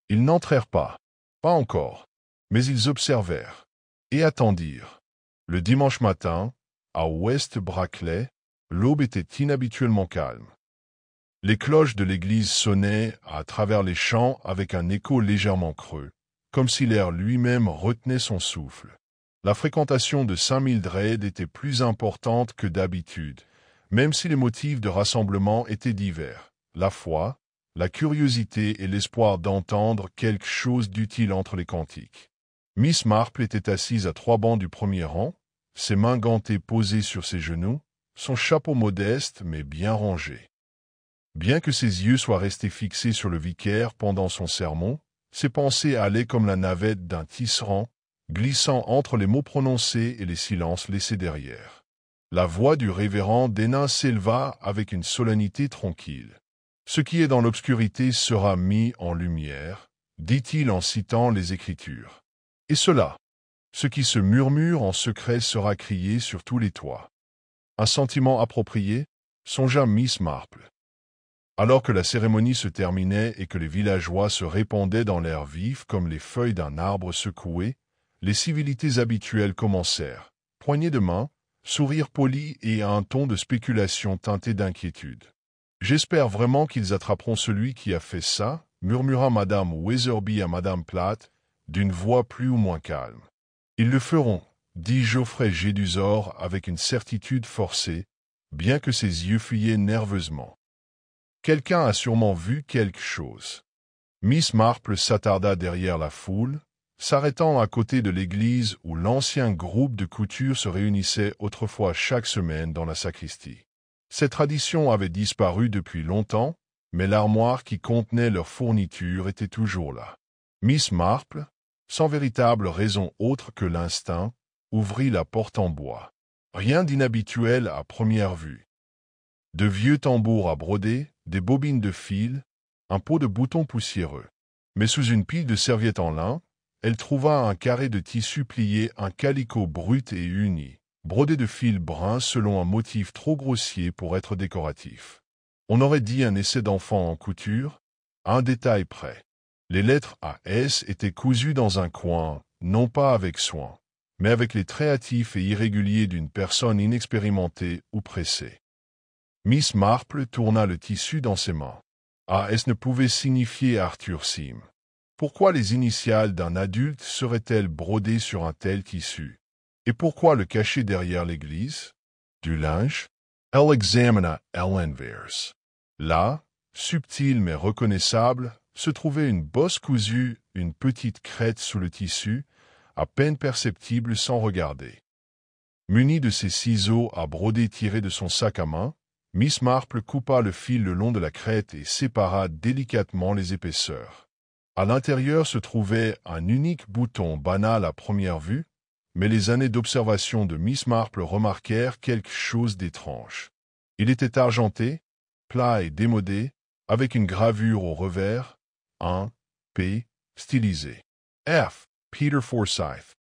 Ils n'entrèrent pas encore, mais ils observèrent, et attendirent. Le dimanche matin, à West Brackley, l'aube était inhabituellement calme. Les cloches de l'église sonnaient à travers les champs avec un écho légèrement creux, comme si l'air lui-même retenait son souffle. La fréquentation de St. Mildred était plus importante que d'habitude, même si les motifs de rassemblement étaient divers. La foi, la curiosité et l'espoir d'entendre quelque chose d'utile entre les cantiques. Miss Marple était assise à 3 bancs du premier rang, ses mains gantées posées sur ses genoux, son chapeau modeste mais bien rangé. Bien que ses yeux soient restés fixés sur le vicaire pendant son sermon, ses pensées allaient comme la navette d'un tisserand, glissant entre les mots prononcés et les silences laissés derrière. La voix du révérend Denain s'éleva avec une solennité tranquille. « Ce qui est dans l'obscurité sera mis en lumière, dit-il en citant les Écritures. Et cela, ce qui se murmure en secret sera crié sur tous les toits. » Un sentiment approprié, songea Miss Marple. Alors que la cérémonie se terminait et que les villageois se répandaient dans l'air vif comme les feuilles d'un arbre secoué, les civilités habituelles commencèrent, poignées de main, sourire poli et un ton de spéculation teinté d'inquiétude. « J'espère vraiment qu'ils attraperont celui qui a fait ça, » murmura Madame Weatherby à Madame Platt, d'une voix plus ou moins calme. « Ils le feront, » dit Geoffrey Jedusor avec une certitude forcée, bien que ses yeux fuyaient nerveusement. Quelqu'un a sûrement vu quelque chose. Miss Marple s'attarda derrière la foule, s'arrêtant à côté de l'église où l'ancien groupe de couture se réunissait autrefois chaque semaine dans la sacristie. Cette tradition avait disparu depuis longtemps, mais l'armoire qui contenait leurs fournitures était toujours là. Miss Marple, sans véritable raison autre que l'instinct, ouvrit la porte en bois. Rien d'inhabituel à première vue. De vieux tambours à broder, des bobines de fil, un pot de boutons poussiéreux. Mais sous une pile de serviettes en lin, elle trouva un carré de tissu plié, un calicot brut et uni, brodé de fil brun selon un motif trop grossier pour être décoratif. On aurait dit un essai d'enfant en couture, à un détail près. Les lettres A.S. étaient cousues dans un coin, non pas avec soin, mais avec les traits hâtifs et irréguliers d'une personne inexpérimentée ou pressée. Miss Marple tourna le tissu dans ses mains. A.S. ne pouvait signifier Arthur Sim. Pourquoi les initiales d'un adulte seraient-elles brodées sur un tel tissu? Et pourquoi le cacher derrière l'église? Du linge? Elle examina l'envers. Là, subtile mais reconnaissable, se trouvait une bosse cousue, une petite crête sous le tissu, à peine perceptible sans regarder. Munie de ses ciseaux à broder tirés de son sac à main, Miss Marple coupa le fil le long de la crête et sépara délicatement les épaisseurs. À l'intérieur se trouvait un unique bouton banal à première vue, mais les années d'observation de Miss Marple remarquèrent quelque chose d'étrange. Il était argenté, plat et démodé, avec une gravure au revers, un P stylisé. F. Peter Forsyth.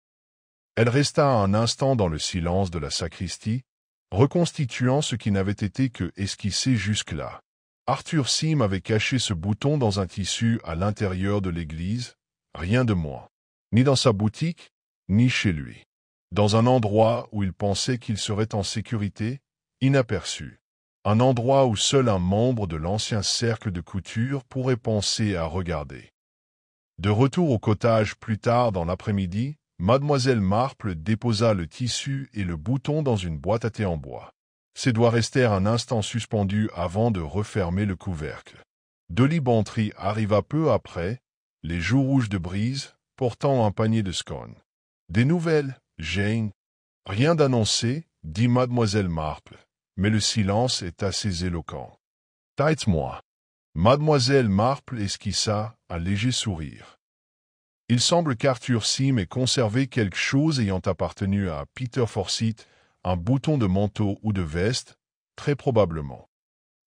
Elle resta un instant dans le silence de la sacristie, reconstituant ce qui n'avait été que esquissé jusque-là. Arthur Sim avait caché ce bouton dans un tissu à l'intérieur de l'église, rien de moins. Ni dans sa boutique, ni chez lui. Dans un endroit où il pensait qu'il serait en sécurité, inaperçu. Un endroit où seul un membre de l'ancien cercle de couture pourrait penser à regarder. De retour au cottage plus tard dans l'après-midi, Mademoiselle Marple déposa le tissu et le bouton dans une boîte à thé en bois. Ses doigts restèrent un instant suspendus avant de refermer le couvercle. Dolly Bantry arriva peu après, les joues rouges de brise, portant un panier de scones. « Des nouvelles, Jane ?»« Rien d'annoncé, dit Mademoiselle Marple, mais le silence est assez éloquent. »« Dites-moi. » Mademoiselle Marple esquissa un léger sourire. « Il semble qu'Arthur Sim ait conservé quelque chose ayant appartenu à Peter Forsyth, un bouton de manteau ou de veste, très probablement.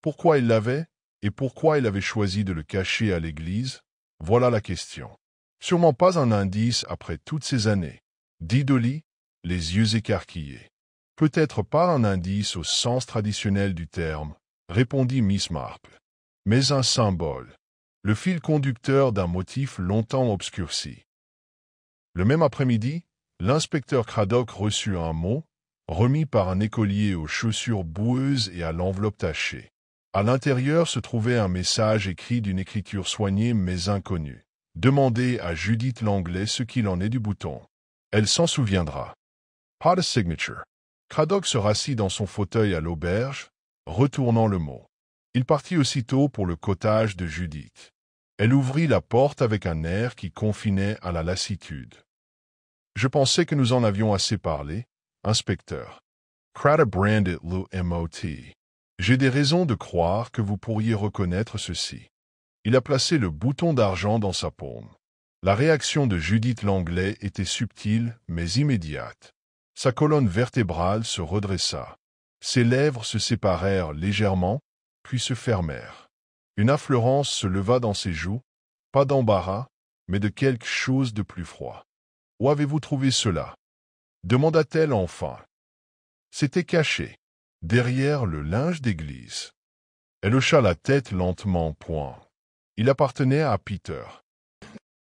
Pourquoi il l'avait, et pourquoi il avait choisi de le cacher à l'église, voilà la question. Sûrement pas un indice après toutes ces années, dit Dolly, les yeux écarquillés. Peut-être pas un indice au sens traditionnel du terme, répondit Miss Marple, mais un symbole, le fil conducteur d'un motif longtemps obscurci. Le même après-midi, l'inspecteur Craddock reçut un mot, remis par un écolier aux chaussures boueuses et à l'enveloppe tachée. À l'intérieur se trouvait un message écrit d'une écriture soignée mais inconnue. Demandez à Judith Langlais ce qu'il en est du bouton. Elle s'en souviendra. Pas de signature. Craddock se rassit dans son fauteuil à l'auberge, retournant le mot. Il partit aussitôt pour le cottage de Judith. Elle ouvrit la porte avec un air qui confinait à la lassitude. « Je pensais que nous en avions assez parlé, inspecteur. » Craddock brandit le MOT. « J'ai des raisons de croire que vous pourriez reconnaître ceci. » Il a placé le bouton d'argent dans sa paume. La réaction de Judith Langlais était subtile mais immédiate. Sa colonne vertébrale se redressa. Ses lèvres se séparèrent légèrement, puis se fermèrent. Une affleurance se leva dans ses joues, pas d'embarras, mais de quelque chose de plus froid. « Où avez-vous trouvé cela ?» demanda-t-elle enfin. C'était caché, derrière le linge d'église. Elle hocha la tête lentement, point. Il appartenait à Peter.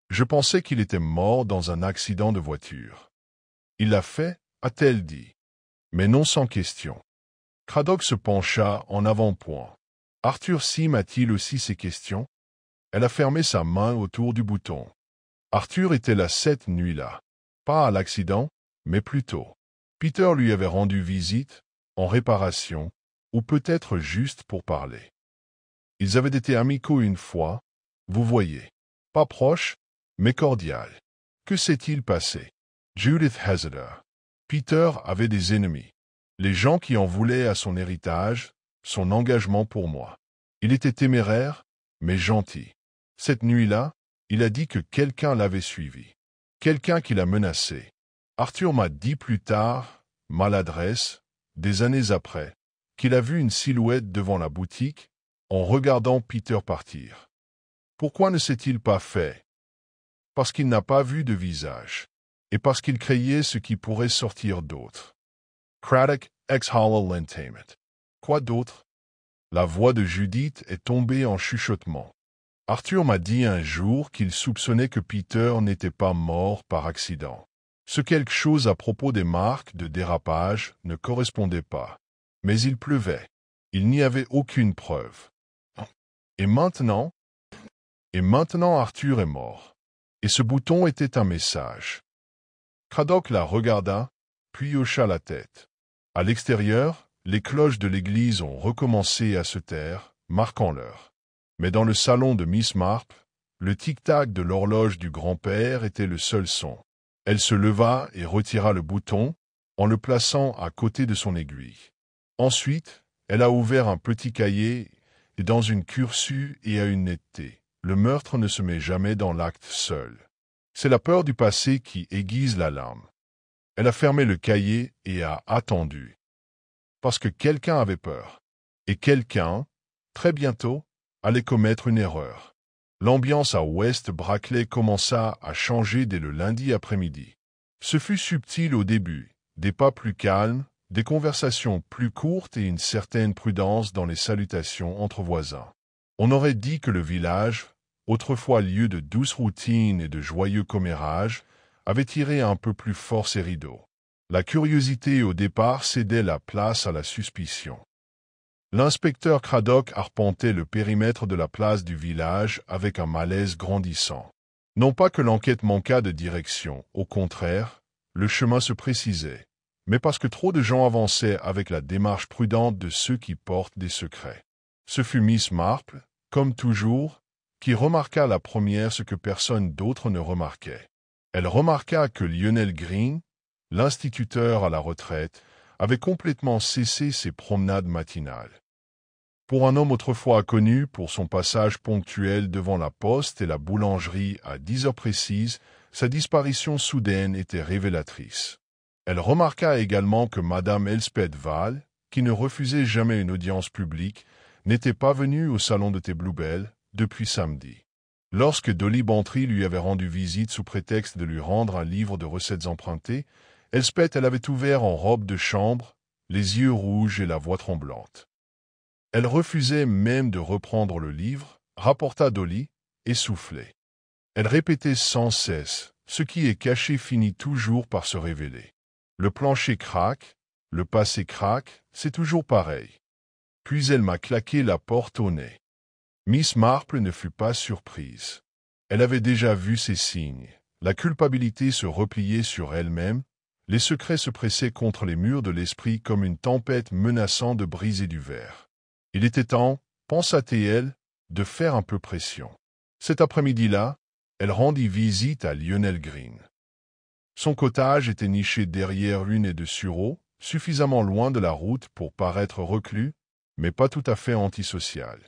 Je pensais qu'il était mort dans un accident de voiture. Il l'a fait, a-t-elle dit, mais non sans question. Craddock se pencha en avant-point. Arthur Sim a-t-il aussi ses questions? Elle a fermé sa main autour du bouton. Arthur était là cette nuit-là. Pas à l'accident, mais plus tôt. Peter lui avait rendu visite, en réparation, ou peut-être juste pour parler. Ils avaient été amicaux une fois, vous voyez. Pas proches, mais cordial. Que s'est-il passé? Judith hésita. Peter avait des ennemis. Les gens qui en voulaient à son héritage, son engagement pour moi. Il était téméraire, mais gentil. Cette nuit-là, il a dit que quelqu'un l'avait suivi. Quelqu'un qui l'a menacé. Arthur m'a dit plus tard, maladresse, des années après, qu'il a vu une silhouette devant la boutique, en regardant Peter partir. Pourquoi ne s'est-il pas fait? Parce qu'il n'a pas vu de visage, et parce qu'il craignait ce qui pourrait sortir d'autre. Craddock exhala lentement. Quoi d'autre? La voix de Judith est tombée en chuchotement. Arthur m'a dit un jour qu'il soupçonnait que Peter n'était pas mort par accident. Ce quelque chose à propos des marques de dérapage ne correspondait pas. Mais il pleuvait. Il n'y avait aucune preuve. Et maintenant Arthur est mort. Et ce bouton était un message. Craddock la regarda, puis hocha la tête. À l'extérieur, les cloches de l'église ont recommencé à se taire, marquant l'heure. Mais dans le salon de Miss Marple, le tic-tac de l'horloge du grand-père était le seul son. Elle se leva et retira le bouton, en le plaçant à côté de son aiguille. Ensuite, elle a ouvert un petit cahier, et dans une cursus et à une netteté. Le meurtre ne se met jamais dans l'acte seul. C'est la peur du passé qui aiguise la lame. Elle a fermé le cahier et a attendu. Parce que quelqu'un avait peur. Et quelqu'un, très bientôt, allait commettre une erreur. L'ambiance à West Brackley commença à changer dès le lundi après-midi. Ce fut subtil au début, des pas plus calmes, des conversations plus courtes et une certaine prudence dans les salutations entre voisins. On aurait dit que le village, autrefois lieu de douce routine et de joyeux commérages, avait tiré un peu plus fort ses rideaux. La curiosité au départ cédait la place à la suspicion. L'inspecteur Craddock arpentait le périmètre de la place du village avec un malaise grandissant. Non pas que l'enquête manquât de direction, au contraire, le chemin se précisait, mais parce que trop de gens avançaient avec la démarche prudente de ceux qui portent des secrets. Ce fut Miss Marple, comme toujours, qui remarqua la première ce que personne d'autre ne remarquait. Elle remarqua que Lionel Green, l'instituteur à la retraite, avait complètement cessé ses promenades matinales. Pour un homme autrefois connu pour son passage ponctuel devant la poste et la boulangerie à 10 heures précises, sa disparition soudaine était révélatrice. Elle remarqua également que Madame Elspeth Val, qui ne refusait jamais une audience publique, n'était pas venue au salon de thé Bluebell depuis samedi. Lorsque Dolly Bantry lui avait rendu visite sous prétexte de lui rendre un livre de recettes empruntées, Elspeth elle avait ouvert en robe de chambre, les yeux rouges et la voix tremblante. Elle refusait même de reprendre le livre, rapporta Dolly, et soufflait. Elle répétait sans cesse, ce qui est caché finit toujours par se révéler. Le plancher craque, le passé craque, c'est toujours pareil. Puis elle m'a claqué la porte au nez. Miss Marple ne fut pas surprise. Elle avait déjà vu ces signes. La culpabilité se repliait sur elle-même, les secrets se pressaient contre les murs de l'esprit comme une tempête menaçant de briser du verre. Il était temps, pensa-t-elle, de faire un peu pression. Cet après-midi-là, elle rendit visite à Lionel Green. Son cottage était niché derrière l'une et de sureau, suffisamment loin de la route pour paraître reclus, mais pas tout à fait antisocial.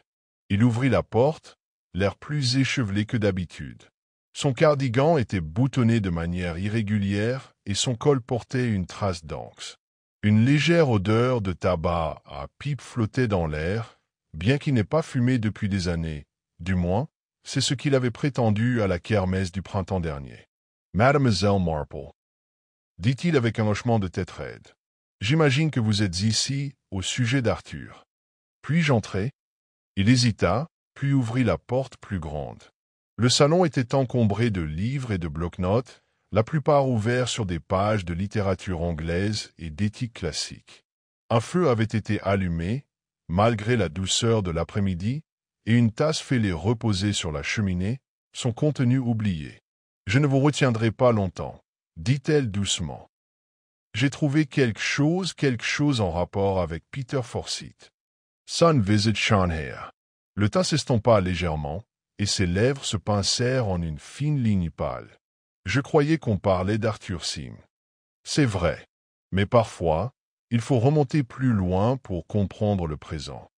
Il ouvrit la porte, l'air plus échevelé que d'habitude. Son cardigan était boutonné de manière irrégulière et son col portait une trace d'anx. Une légère odeur de tabac à pipe flottait dans l'air, bien qu'il n'ait pas fumé depuis des années. Du moins, c'est ce qu'il avait prétendu à la kermesse du printemps dernier. « Mademoiselle Marple, dit-il avec un hochement de tête raide, j'imagine que vous êtes ici au sujet d'Arthur. Puis-je entrer ? Il hésita, puis ouvrit la porte plus grande. Le salon était encombré de livres et de bloc-notes, la plupart ouverts sur des pages de littérature anglaise et d'éthique classique. Un feu avait été allumé, malgré la douceur de l'après-midi, et une tasse fêlée reposait sur la cheminée, son contenu oublié. « Je ne vous retiendrai pas longtemps, » dit-elle doucement. « J'ai trouvé quelque chose en rapport avec Peter Forsyth. Son visit Shanhair. » Le teint s'estompa légèrement, et ses lèvres se pincèrent en une fine ligne pâle. Je croyais qu'on parlait d'Arthur Sim. C'est vrai, mais parfois, il faut remonter plus loin pour comprendre le présent.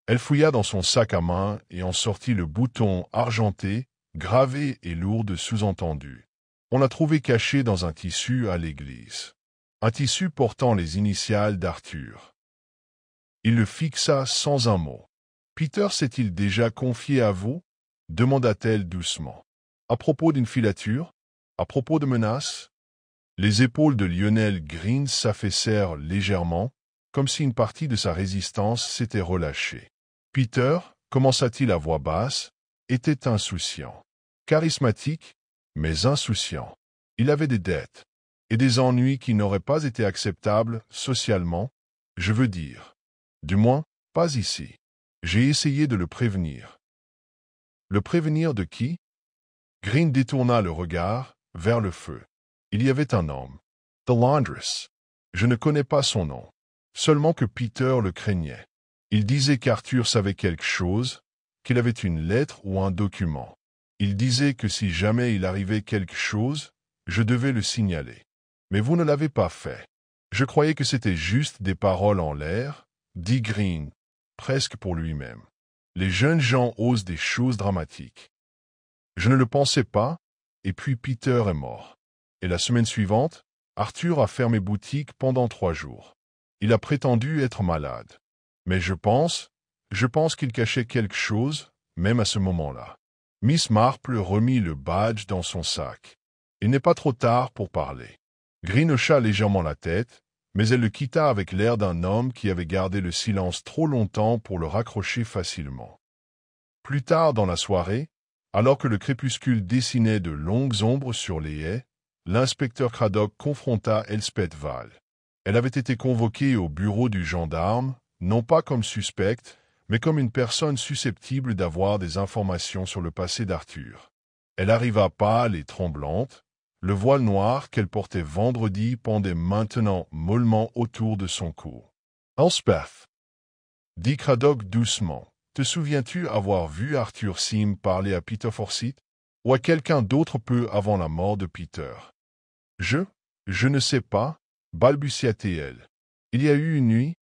Elle fouilla dans son sac à main et en sortit le bouton argenté, gravé et lourd de sous-entendus. On l'a trouvé caché dans un tissu à l'église. Un tissu portant les initiales d'Arthur. Il le fixa sans un mot. « Peter s'est-il déjà confié à vous ?» demanda-t-elle doucement. « À propos d'une filature ? À propos de menaces ?» Les épaules de Lionel Green s'affaissèrent légèrement, comme si une partie de sa résistance s'était relâchée. Peter, commença-t-il à voix basse, était insouciant. Charismatique, mais insouciant. Il avait des dettes, et des ennuis qui n'auraient pas été acceptables socialement, je veux dire. Du moins, pas ici. J'ai essayé de le prévenir. Le prévenir de qui? Green détourna le regard vers le feu. Il y avait un homme. The Laundress. Je ne connais pas son nom. Seulement que Peter le craignait. Il disait qu'Arthur savait quelque chose, qu'il avait une lettre ou un document. Il disait que si jamais il arrivait quelque chose, je devais le signaler. Mais vous ne l'avez pas fait. Je croyais que c'était juste des paroles en l'air, dit Green, presque pour lui-même. Les jeunes gens osent des choses dramatiques. Je ne le pensais pas, et puis Peter est mort. Et la semaine suivante, Arthur a fermé boutique pendant 3 jours. Il a prétendu être malade. Mais je pense qu'il cachait quelque chose, même à ce moment-là. Miss Marple remit le badge dans son sac. Il n'est pas trop tard pour parler. Green hocha légèrement la tête, mais elle le quitta avec l'air d'un homme qui avait gardé le silence trop longtemps pour le raccrocher facilement. Plus tard dans la soirée, alors que le crépuscule dessinait de longues ombres sur les haies, l'inspecteur Craddock confronta Elspeth Val. Elle avait été convoquée au bureau du gendarme, non pas comme suspecte, mais comme une personne susceptible d'avoir des informations sur le passé d'Arthur. Elle arriva pâle et tremblante. Le voile noir qu'elle portait vendredi pendait maintenant mollement autour de son cou. « Elspeth, dit Craddock doucement, te souviens-tu avoir vu Arthur Sim parler à Peter Forsyth, ou à quelqu'un d'autre peu avant la mort de Peter? » Je ne sais pas, balbutia-t-elle. Il y a eu une nuit?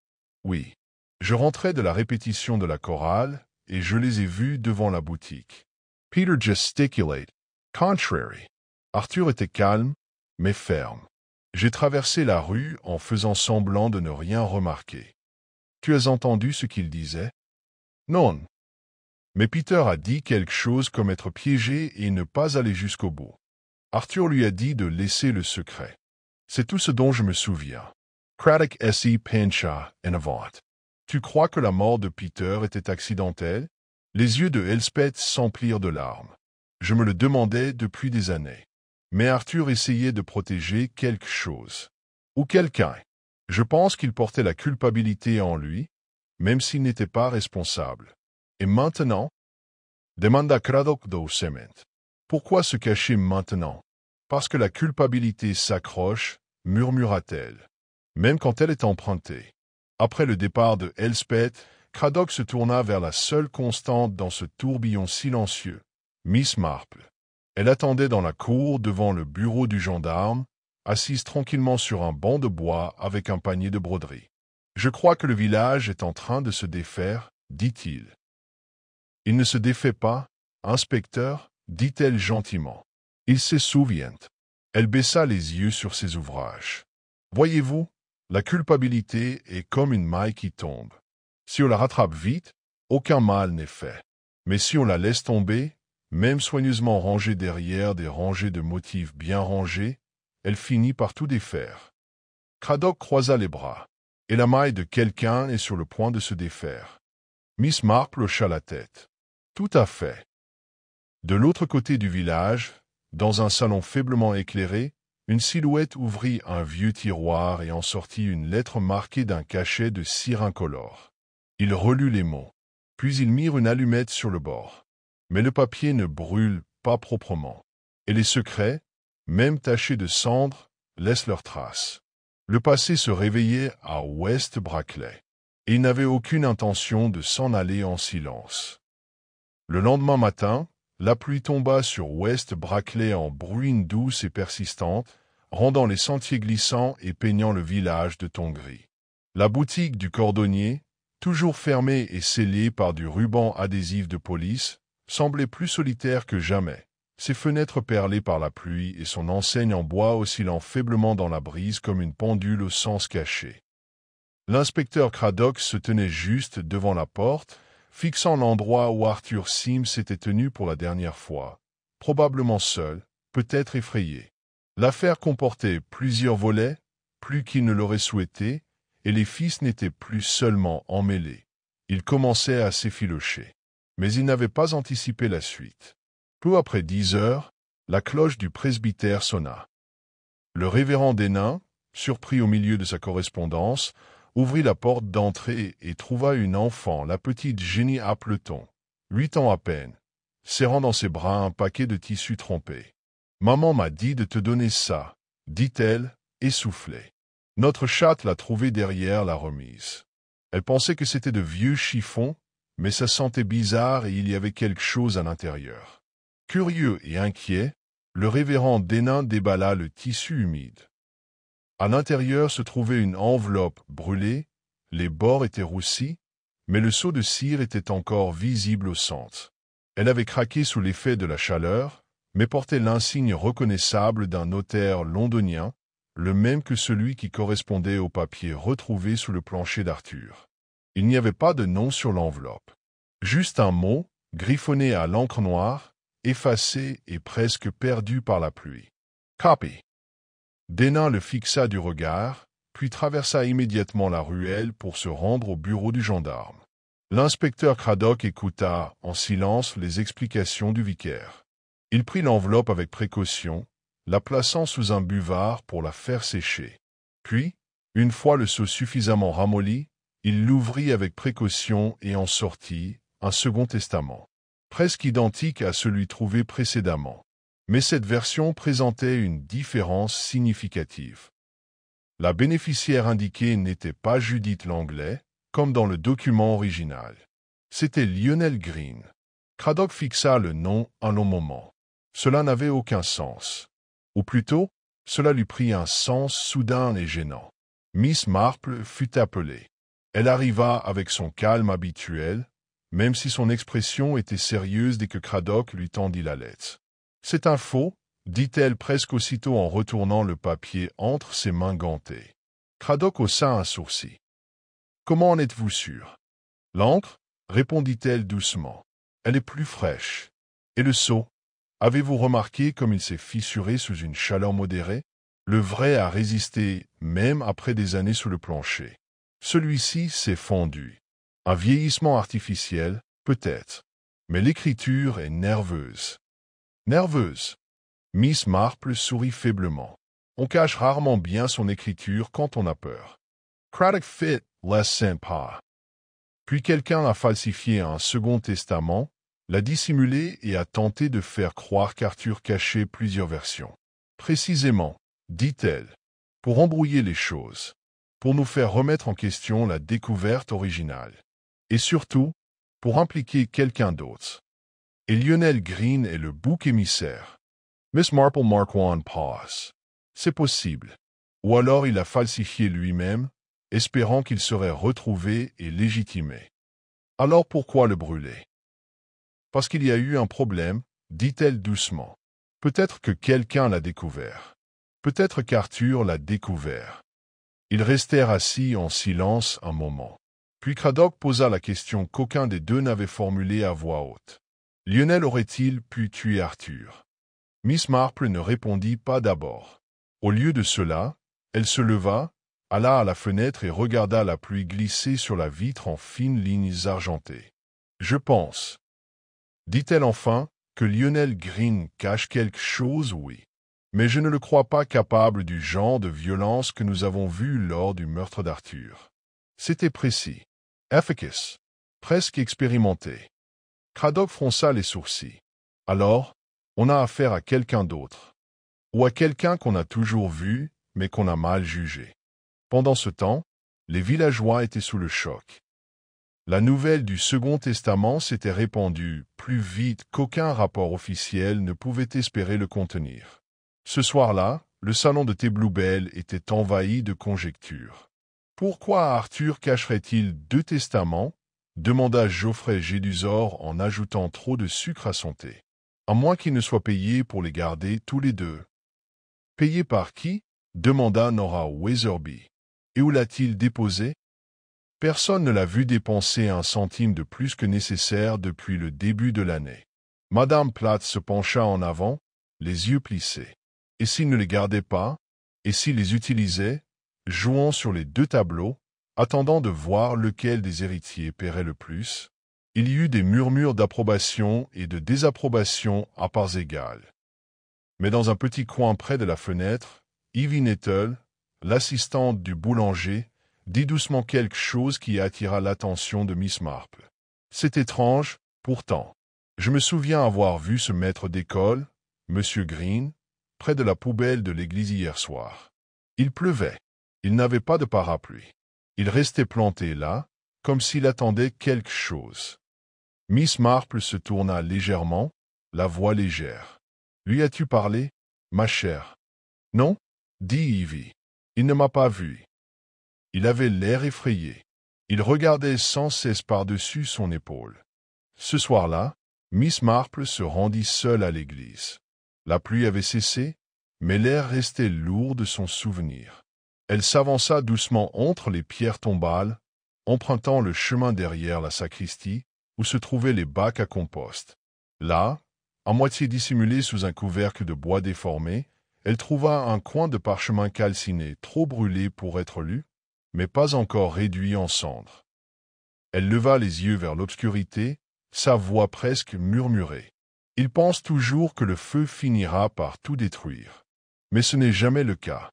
Oui. Je rentrais de la répétition de la chorale, et je les ai vus devant la boutique. Peter gesticulate. Contrary. Arthur était calme, mais ferme. J'ai traversé la rue en faisant semblant de ne rien remarquer. Tu as entendu ce qu'il disait? Non. Mais Peter a dit quelque chose comme être piégé et ne pas aller jusqu'au bout. Arthur lui a dit de laisser le secret. C'est tout ce dont je me souviens. Craddock s'y pencha en avant. Tu crois que la mort de Peter était accidentelle? Les yeux de Elspeth s'emplirent de larmes. Je me le demandais depuis des années. Mais Arthur essayait de protéger quelque chose. Ou quelqu'un. Je pense qu'il portait la culpabilité en lui, même s'il n'était pas responsable. Et maintenant? Demanda Craddock doucement. Pourquoi se cacher maintenant? Parce que la culpabilité s'accroche, murmura-t-elle, même quand elle est empruntée. Après le départ de Elspeth, Craddock se tourna vers la seule constante dans ce tourbillon silencieux, Miss Marple. Elle attendait dans la cour devant le bureau du gendarme, assise tranquillement sur un banc de bois avec un panier de broderie. « Je crois que le village est en train de se défaire, dit-il. »« Il ne se défait pas, inspecteur, dit-elle gentiment. Il se souvient. » Elle baissa les yeux sur ses ouvrages. « Voyez-vous, la culpabilité est comme une maille qui tombe. Si on la rattrape vite, aucun mal n'est fait. Mais si on la laisse tomber, même soigneusement rangée derrière des rangées de motifs bien rangés, elle finit par tout défaire. » Craddock croisa les bras, et la maille de quelqu'un est sur le point de se défaire. Miss Marple hocha la tête. « Tout à fait. » De l'autre côté du village, dans un salon faiblement éclairé, une silhouette ouvrit un vieux tiroir et en sortit une lettre marquée d'un cachet de cire incolore. Il relut les mots, puis ils mirent une allumette sur le bord. Mais le papier ne brûle pas proprement, et les secrets, même tachés de cendre, laissent leurs traces. Le passé se réveillait à West Brackley, et il n'avait aucune intention de s'en aller en silence. Le lendemain matin, la pluie tomba sur West Brackley en bruine douce et persistante, rendant les sentiers glissants et peignant le village de ton gris. La boutique du cordonnier, toujours fermée et scellée par du ruban adhésif de police, semblait plus solitaire que jamais, ses fenêtres perlées par la pluie et son enseigne en bois oscillant faiblement dans la brise comme une pendule au sens caché. L'inspecteur Craddock se tenait juste devant la porte, fixant l'endroit où Arthur Sim s'était tenu pour la dernière fois, probablement seul, peut-être effrayé. L'affaire comportait plusieurs volets, plus qu'il ne l'aurait souhaité, et les fils n'étaient plus seulement emmêlés. Ils commençaient à s'effilocher. Mais il n'avait pas anticipé la suite. Peu après 10 heures, la cloche du presbytère sonna. Le révérend Denain, surpris au milieu de sa correspondance, ouvrit la porte d'entrée et trouva une enfant, la petite Jenny Appleton, 8 ans à peine, serrant dans ses bras un paquet de tissu trempé. « Maman m'a dit de te donner ça, » dit-elle, essoufflée. Notre chatte l'a trouvé derrière la remise. Elle pensait que c'était de vieux chiffons, mais ça sentait bizarre et il y avait quelque chose à l'intérieur. Curieux et inquiet, le révérend Denain déballa le tissu humide. À l'intérieur se trouvait une enveloppe brûlée, les bords étaient roussis, mais le seau de cire était encore visible au centre. Elle avait craqué sous l'effet de la chaleur, mais portait l'insigne reconnaissable d'un notaire londonien, le même que celui qui correspondait au papier retrouvé sous le plancher d'Arthur. Il n'y avait pas de nom sur l'enveloppe. Juste un mot, griffonné à l'encre noire, effacé et presque perdu par la pluie. Copy. Dana le fixa du regard, puis traversa immédiatement la ruelle pour se rendre au bureau du gendarme. L'inspecteur Craddock écouta, en silence, les explications du vicaire. Il prit l'enveloppe avec précaution, la plaçant sous un buvard pour la faire sécher. Puis, une fois le seau suffisamment ramolli, il l'ouvrit avec précaution et en sortit un second testament, presque identique à celui trouvé précédemment. Mais cette version présentait une différence significative. La bénéficiaire indiquée n'était pas Judith Langlais, comme dans le document original. C'était Lionel Green. Craddock fixa le nom un long moment. Cela n'avait aucun sens. Ou plutôt, cela lui prit un sens soudain et gênant. Miss Marple fut appelée. Elle arriva avec son calme habituel, même si son expression était sérieuse dès que Craddock lui tendit la lettre. « C'est un faux », dit-elle presque aussitôt en retournant le papier entre ses mains gantées. Craddock haussa un sourcil. « Comment en êtes-vous sûr ?»« L'encre » répondit-elle doucement. « Elle est plus fraîche. Et le seau ? Avez-vous remarqué comme il s'est fissuré sous une chaleur modérée ? Le vrai a résisté même après des années sous le plancher. Celui-ci s'est fondu. Un vieillissement artificiel, peut-être. Mais l'écriture est nerveuse. » Nerveuse. Miss Marple sourit faiblement. On cache rarement bien son écriture quand on a peur. Craddock fit l'accent pas. Puis quelqu'un a falsifié un second testament, l'a dissimulé et a tenté de faire croire qu'Arthur cachait plusieurs versions. Précisément, dit-elle, pour embrouiller les choses, pour nous faire remettre en question la découverte originale. Et surtout, pour impliquer quelqu'un d'autre. Et Lionel Green est le bouc émissaire. Miss Marple Marquand passe. C'est possible. Ou alors il a falsifié lui-même, espérant qu'il serait retrouvé et légitimé. Alors pourquoi le brûler? Parce qu'il y a eu un problème, dit-elle doucement. Peut-être que quelqu'un l'a découvert. Peut-être qu'Arthur l'a découvert. Ils restèrent assis en silence un moment. Puis Craddock posa la question qu'aucun des deux n'avait formulée à voix haute. Lionel aurait-il pu tuer Arthur? Miss Marple ne répondit pas d'abord. Au lieu de cela, elle se leva, alla à la fenêtre et regarda la pluie glisser sur la vitre en fines lignes argentées. « Je pense, dit-elle enfin, que Lionel Green cache quelque chose, oui. Mais je ne le crois pas capable du genre de violence que nous avons vu lors du meurtre d'Arthur. C'était précis, efficace, presque expérimenté. » Craddock fronça les sourcils. « Alors, on a affaire à quelqu'un d'autre. Ou à quelqu'un qu'on a toujours vu, mais qu'on a mal jugé. » Pendant ce temps, les villageois étaient sous le choc. La nouvelle du Second Testament s'était répandue plus vite qu'aucun rapport officiel ne pouvait espérer le contenir. Ce soir-là, le salon de thé Bluebell était envahi de conjectures. Pourquoi Arthur cacherait-il 2 testaments? Demanda Geoffrey Gédusor en ajoutant trop de sucre à son thé. À moins qu'il ne soit payé pour les garder tous les deux. Payé par qui? Demanda Nora Weatherby. Et où l'a-t-il déposé? Personne ne l'a vu dépenser un centime de plus que nécessaire depuis le début de l'année. Madame Platt se pencha en avant, les yeux plissés. Et s'il ne les gardait pas? Et s'il les utilisait, jouant sur les 2 tableaux, attendant de voir lequel des héritiers paierait le plus? Il y eut des murmures d'approbation et de désapprobation à parts égales. Mais dans un petit coin près de la fenêtre, Evie Nettle, l'assistante du boulanger, dit doucement quelque chose qui attira l'attention de Miss Marple. C'est étrange, pourtant. Je me souviens avoir vu ce maître d'école, M. Green, près de la poubelle de l'église hier soir. Il pleuvait. Il n'avait pas de parapluie. Il restait planté là, comme s'il attendait quelque chose. Miss Marple se tourna légèrement, la voix légère. « Lui as-tu parlé, ma chère ?»« Non, » dit Evie. « Il ne m'a pas vu. » Il avait l'air effrayé. Il regardait sans cesse par-dessus son épaule. Ce soir-là, Miss Marple se rendit seule à l'église. La pluie avait cessé, mais l'air restait lourd de son souvenir. Elle s'avança doucement entre les pierres tombales, empruntant le chemin derrière la sacristie, où se trouvaient les bacs à compost. Là, à moitié dissimulé sous un couvercle de bois déformé, elle trouva un coin de parchemin calciné, trop brûlé pour être lu, mais pas encore réduit en cendres. Elle leva les yeux vers l'obscurité, sa voix presque murmurait. « Il pense toujours que le feu finira par tout détruire. Mais ce n'est jamais le cas. »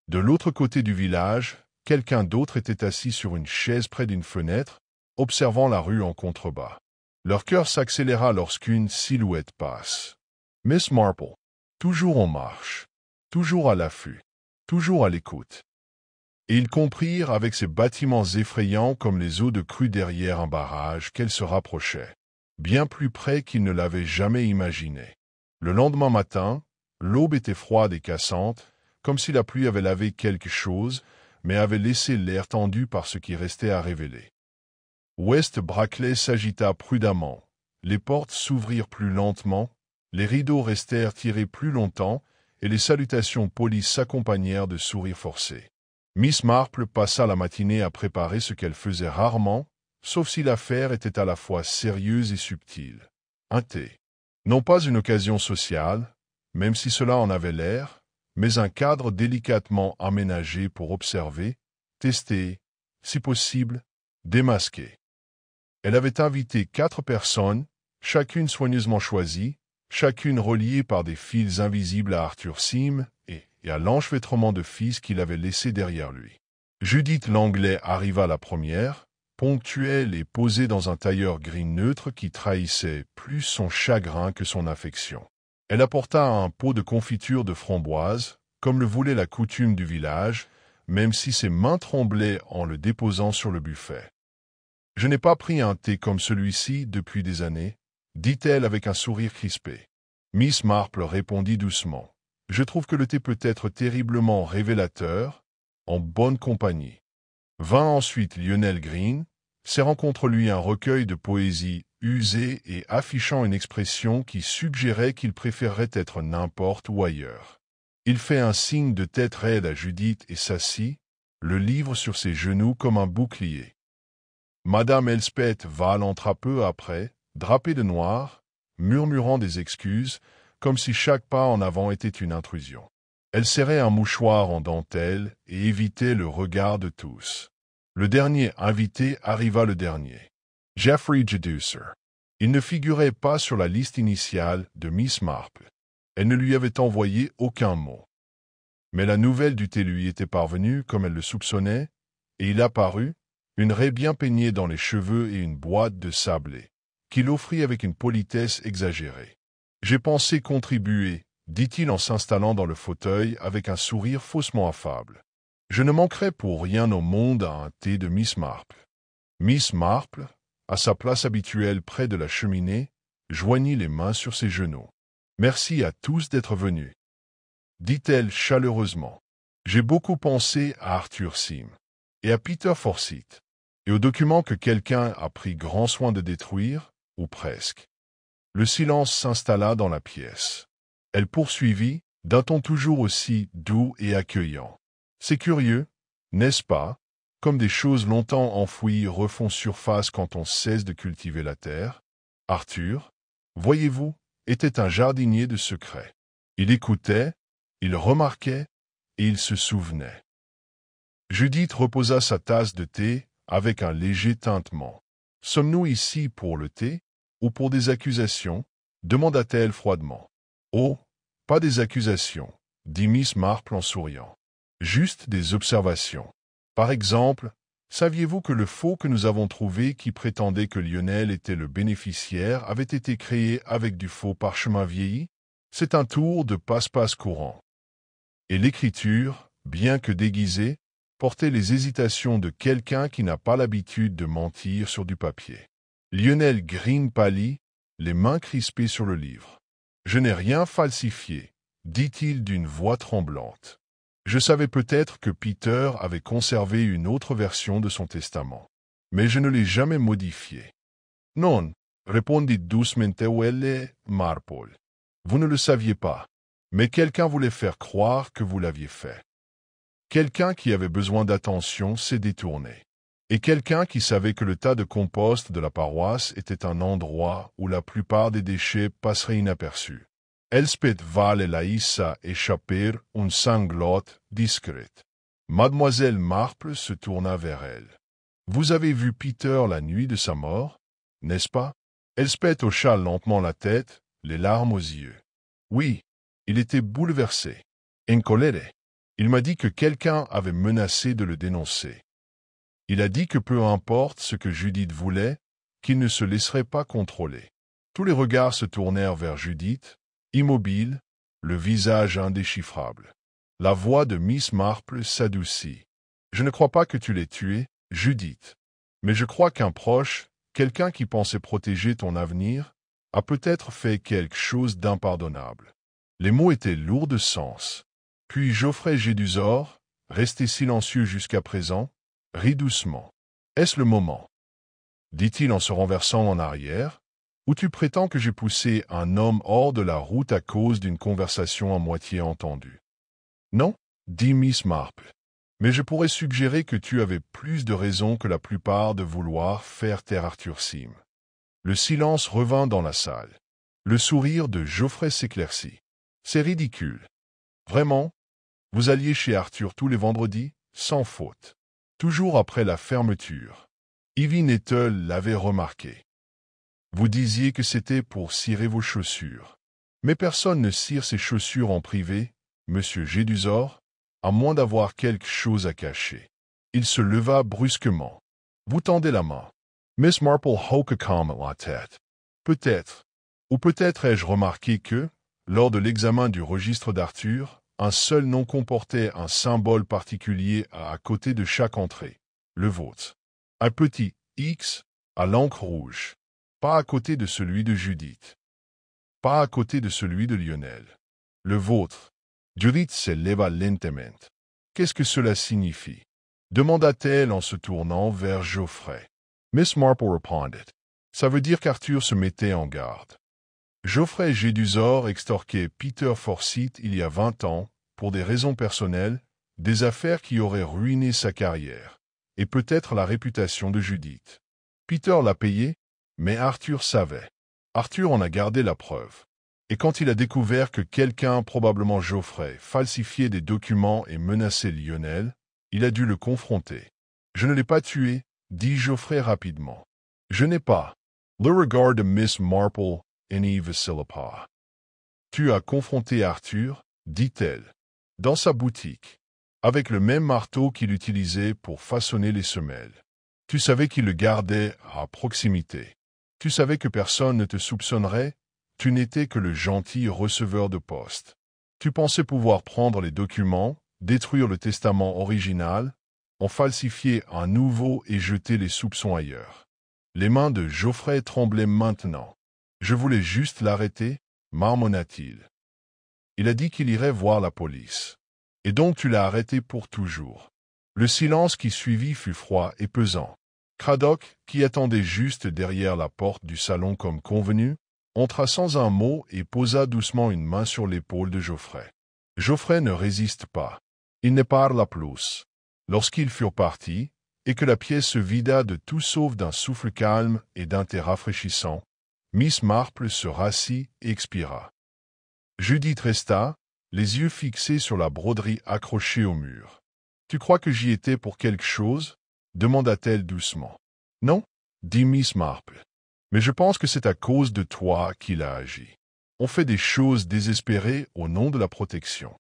De l'autre côté du village, quelqu'un d'autre était assis sur une chaise près d'une fenêtre, observant la rue en contrebas. Leur cœur s'accéléra lorsqu'une silhouette passe. Miss Marple, toujours en marche, toujours à l'affût, toujours à l'écoute. Et ils comprirent avec ces bâtiments effrayants comme les eaux de crue derrière un barrage qu'elle se rapprochait, bien plus près qu'ils ne l'avaient jamais imaginé. Le lendemain matin, l'aube était froide et cassante, comme si la pluie avait lavé quelque chose, mais avait laissé l'air tendu par ce qui restait à révéler. West Brackley s'agita prudemment. Les portes s'ouvrirent plus lentement, les rideaux restèrent tirés plus longtemps, et les salutations polies s'accompagnèrent de sourires forcés. Miss Marple passa la matinée à préparer ce qu'elle faisait rarement, sauf si l'affaire était à la fois sérieuse et subtile. Un thé. Non pas une occasion sociale, même si cela en avait l'air, mais un cadre délicatement aménagé pour observer, tester, si possible, démasquer. Elle avait invité 4 personnes, chacune soigneusement choisie, chacune reliée par des fils invisibles à Arthur Sim et à l'enchevêtrement de fils qu'il avait laissé derrière lui. Judith Langlais arriva la première, ponctuelle et posée dans un tailleur gris neutre qui trahissait plus son chagrin que son affection. Elle apporta un pot de confiture de framboise, comme le voulait la coutume du village, même si ses mains tremblaient en le déposant sur le buffet. « Je n'ai pas pris un thé comme celui-ci depuis des années, » dit-elle avec un sourire crispé. Miss Marple répondit doucement. « Je trouve que le thé peut être terriblement révélateur, en bonne compagnie. » Vint ensuite Lionel Green, serrant contre lui un recueil de poésie usé et affichant une expression qui suggérait qu'il préférerait être n'importe où ailleurs. Il fait un signe de tête raide à Judith et s'assit, le livre sur ses genoux comme un bouclier. Madame Elspeth Val entra peu après, drapée de noir, murmurant des excuses, comme si chaque pas en avant était une intrusion. Elle serrait un mouchoir en dentelle et évitait le regard de tous. Le dernier invité arriva le dernier. Geoffrey Jeducer. Il ne figurait pas sur la liste initiale de Miss Marple. Elle ne lui avait envoyé aucun mot. Mais la nouvelle du thé lui était parvenue comme elle le soupçonnait, et il apparut, une raie bien peignée dans les cheveux et une boîte de sablé, qu'il offrit avec une politesse exagérée. « J'ai pensé contribuer, » dit-il en s'installant dans le fauteuil avec un sourire faussement affable. « Je ne manquerai pour rien au monde à un thé de Miss Marple. » Miss Marple, à sa place habituelle près de la cheminée, joignit les mains sur ses genoux. « Merci à tous d'être venus, » dit-elle chaleureusement. « J'ai beaucoup pensé à Arthur Sim et à Peter Forsyth, et aux documents que quelqu'un a pris grand soin de détruire, ou presque. » Le silence s'installa dans la pièce. Elle poursuivit, d'un ton toujours aussi doux et accueillant. « C'est curieux, n'est-ce pas, comme des choses longtemps enfouies refont surface quand on cesse de cultiver la terre. Arthur, voyez-vous, était un jardinier de secret. Il écoutait, il remarquait, et il se souvenait. » Judith reposa sa tasse de thé avec un léger tintement. « Sommes-nous ici pour le thé, ou pour des accusations ?» demanda-t-elle froidement. « Oh, pas des accusations, » dit Miss Marple en souriant. « Juste des observations. Par exemple, saviez-vous que le faux que nous avons trouvé qui prétendait que Lionel était le bénéficiaire avait été créé avec du faux parchemin vieilli? C'est un tour de passe-passe courant. » Et l'écriture, bien que déguisée, portait les hésitations de quelqu'un qui n'a pas l'habitude de mentir sur du papier. Lionel Green pâlit, les mains crispées sur le livre. « Je n'ai rien falsifié, » dit-il d'une voix tremblante. « Je savais peut-être que Peter avait conservé une autre version de son testament, mais je ne l'ai jamais modifié. »« Non, » répondit doucement Marple. « Vous ne le saviez pas. Mais quelqu'un voulait faire croire que vous l'aviez fait. Quelqu'un qui avait besoin d'attention s'est détourné. Et quelqu'un qui savait que le tas de compost de la paroisse était un endroit où la plupart des déchets passeraient inaperçus. Elspeth Val et Laïssa échappèrent une sanglote discrète. Mademoiselle Marple se tourna vers elle. « Vous avez vu Peter la nuit de sa mort, n'est-ce pas ?» Elspeth hocha lentement la tête, les larmes aux yeux. « Oui, il était bouleversé, incoléré. Il m'a dit que quelqu'un avait menacé de le dénoncer. Il a dit que peu importe ce que Judith voulait, qu'il ne se laisserait pas contrôler. » Tous les regards se tournèrent vers Judith, immobile, le visage indéchiffrable. La voix de Miss Marple s'adoucit. « Je ne crois pas que tu l'aies tué, Judith. Mais je crois qu'un proche, quelqu'un qui pensait protéger ton avenir, a peut-être fait quelque chose d'impardonnable. » Les mots étaient lourds de sens. Puis Geoffrey Gédusor, resté silencieux jusqu'à présent, rit doucement. « Est-ce le moment ?» dit-il en se renversant en arrière, « où tu prétends que j'ai poussé un homme hors de la route à cause d'une conversation à moitié entendue. »« Non, » dit Miss Marple. « Mais je pourrais suggérer que tu avais plus de raisons que la plupart de vouloir faire taire Arthur Sim. » Le silence revint dans la salle. Le sourire de Geoffrey s'éclaircit. « C'est ridicule. Vraiment, vous alliez chez Arthur tous les vendredis, sans faute. Toujours après la fermeture. Ivy Nettle l'avait remarqué. Vous disiez que c'était pour cirer vos chaussures. Mais personne ne cire ses chaussures en privé, monsieur Gédusor, à moins d'avoir quelque chose à cacher. » Il se leva brusquement. « Vous tendez la main. » Miss Marple hocha calmement la tête. « Peut-être. Ou peut-être ai-je remarqué que, lors de l'examen du registre d'Arthur, un seul nom comportait un symbole particulier à côté de chaque entrée. Le vôtre. Un petit X à l'encre rouge. Pas à côté de celui de Judith. Pas à côté de celui de Lionel. Le vôtre. » Judith se leva lentement. « Qu'est-ce que cela signifie ?» demanda-t-elle en se tournant vers Geoffrey. Miss Marple répondit. « Ça veut dire qu'Arthur se mettait en garde. Geoffrey Gédusor extorquait Peter Forsyth il y a 20 ans, pour des raisons personnelles, des affaires qui auraient ruiné sa carrière, et peut-être la réputation de Judith. Peter l'a payé, mais Arthur savait. Arthur en a gardé la preuve. Et quand il a découvert que quelqu'un, probablement Geoffrey, falsifiait des documents et menaçait Lionel, il a dû le confronter. « Je ne l'ai pas tué, » dit Geoffrey rapidement. « Je n'ai pas. » Le regard de Miss Marple n'y vacilla pas. « Tu as confronté Arthur, » dit-elle, « dans sa boutique, avec le même marteau qu'il utilisait pour façonner les semelles. Tu savais qu'il le gardait à proximité. Tu savais que personne ne te soupçonnerait. Tu n'étais que le gentil receveur de poste. Tu pensais pouvoir prendre les documents, détruire le testament original, en falsifier un nouveau et jeter les soupçons ailleurs. » Les mains de Geoffrey tremblaient maintenant. « Je voulais juste l'arrêter, » marmonna-t-il. « Il a dit qu'il irait voir la police. Et donc tu l'as arrêté pour toujours. » Le silence qui suivit fut froid et pesant. Craddock, qui attendait juste derrière la porte du salon comme convenu, entra sans un mot et posa doucement une main sur l'épaule de Geoffrey. Geoffrey ne résiste pas. Il ne parla plus. Lorsqu'ils furent partis, et que la pièce se vida de tout sauf d'un souffle calme et d'un thé rafraîchissant, Miss Marple se rassit et expira. Judith resta, les yeux fixés sur la broderie accrochée au mur. « Tu crois que j'y étais pour quelque chose ?» demanda-t-elle doucement. « Non, » dit Miss Marple. « Mais je pense que c'est à cause de toi qu'il a agi. On fait des choses désespérées au nom de la protection. »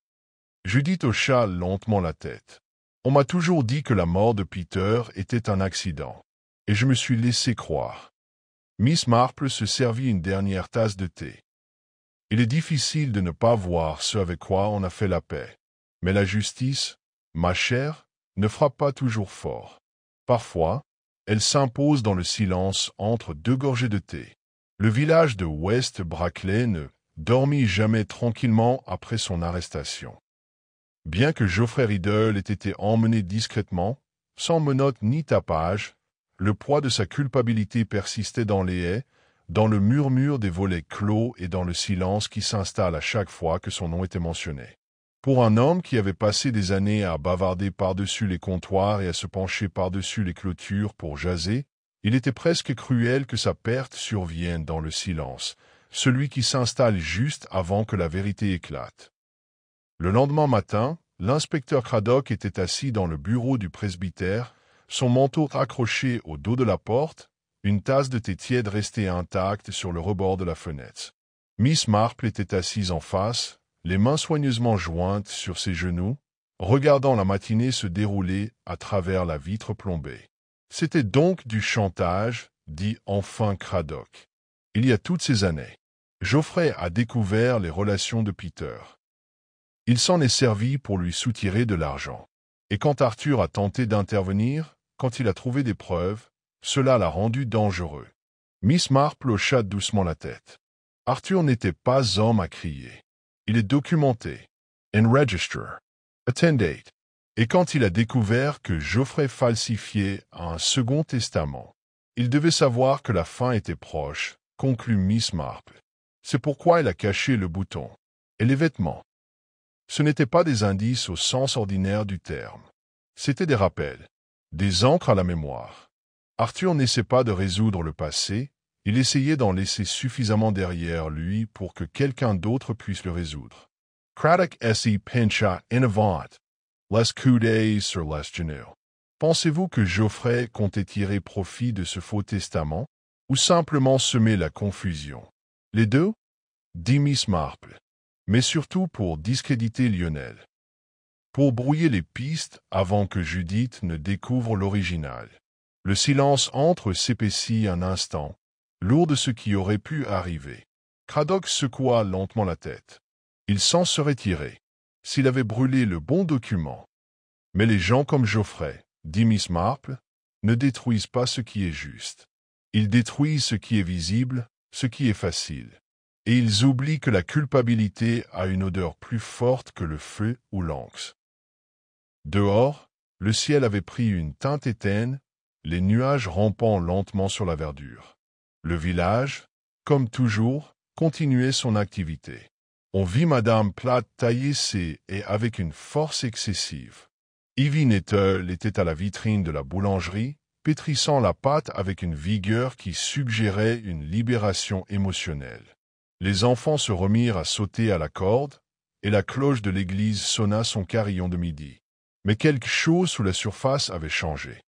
Judith hocha lentement la tête. « On m'a toujours dit que la mort de Peter était un accident, et je me suis laissé croire. » Miss Marple se servit une dernière tasse de thé. « Il est difficile de ne pas voir ce avec quoi on a fait la paix. Mais la justice, ma chère, ne frappe pas toujours fort. Parfois, elle s'impose dans le silence entre deux gorgées de thé. Le village de West Brackley ne dormit jamais tranquillement après son arrestation. Bien que Geoffrey Riddle ait été emmené discrètement, sans menottes ni tapage, le poids de sa culpabilité persistait dans les haies, dans le murmure des volets clos et dans le silence qui s'installe à chaque fois que son nom était mentionné. Pour un homme qui avait passé des années à bavarder par-dessus les comptoirs et à se pencher par-dessus les clôtures pour jaser, il était presque cruel que sa perte survienne dans le silence, celui qui s'installe juste avant que la vérité éclate. Le lendemain matin, l'inspecteur Craddock était assis dans le bureau du presbytère, son manteau accroché au dos de la porte, une tasse de thé tiède restée intacte sur le rebord de la fenêtre. Miss Marple était assise en face, les mains soigneusement jointes sur ses genoux, regardant la matinée se dérouler à travers la vitre plombée. C'était donc du chantage, dit enfin Craddock. Il y a toutes ces années, Geoffrey a découvert les relations de Peter. Il s'en est servi pour lui soutirer de l'argent. Et quand Arthur a tenté d'intervenir, quand il a trouvé des preuves, cela l'a rendu dangereux. Miss Marple hocha doucement la tête. Arthur n'était pas homme à crier. Il est documenté. Enregister. Attendate. Et quand il a découvert que Geoffrey falsifiait un second testament, il devait savoir que la fin était proche, conclut Miss Marple. C'est pourquoi il a caché le bouton. Et les vêtements. Ce n'étaient pas des indices au sens ordinaire du terme. C'étaient des rappels, des ancres à la mémoire. Arthur n'essaie pas de résoudre le passé, il essayait d'en laisser suffisamment derrière lui pour que quelqu'un d'autre puisse le résoudre. Craddock esse pencha in avant, les coudées sur les genoux. Pensez-vous que Geoffrey comptait tirer profit de ce faux testament, ou simplement semer la confusion? Les deux? Dit Miss Marple. Mais surtout pour discréditer Lionel. Pour brouiller les pistes avant que Judith ne découvre l'original. Le silence entre s'épaissit un instant, lourd de ce qui aurait pu arriver. Craddock secoua lentement la tête. Il s'en serait tiré, s'il avait brûlé le bon document. Mais les gens comme Geoffrey, dit Miss Marple, ne détruisent pas ce qui est juste. Ils détruisent ce qui est visible, ce qui est facile. Et ils oublient que la culpabilité a une odeur plus forte que le feu ou l'anx. Dehors, le ciel avait pris une teinte éteinte, les nuages rampant lentement sur la verdure. Le village, comme toujours, continuait son activité. On vit Madame Platt tailler ses et avec une force excessive. Ivy Nettle était à la vitrine de la boulangerie, pétrissant la pâte avec une vigueur qui suggérait une libération émotionnelle. Les enfants se remirent à sauter à la corde, et la cloche de l'église sonna son carillon de midi. Mais quelque chose sous la surface avait changé.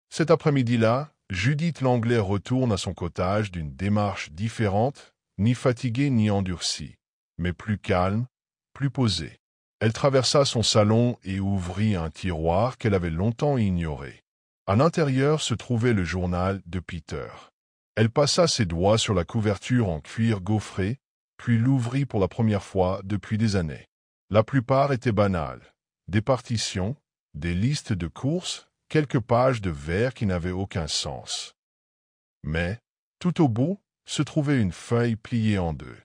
Cet après-midi-là, Judith Langlais retourne à son cottage d'une démarche différente, ni fatiguée ni endurcie, mais plus calme, plus posée. Elle traversa son salon et ouvrit un tiroir qu'elle avait longtemps ignoré. À l'intérieur se trouvait le journal de Peter. Elle passa ses doigts sur la couverture en cuir gaufré, puis l'ouvrit pour la première fois depuis des années. La plupart étaient banales. Des partitions, des listes de courses, quelques pages de vers qui n'avaient aucun sens. Mais, tout au bout, se trouvait une feuille pliée en deux.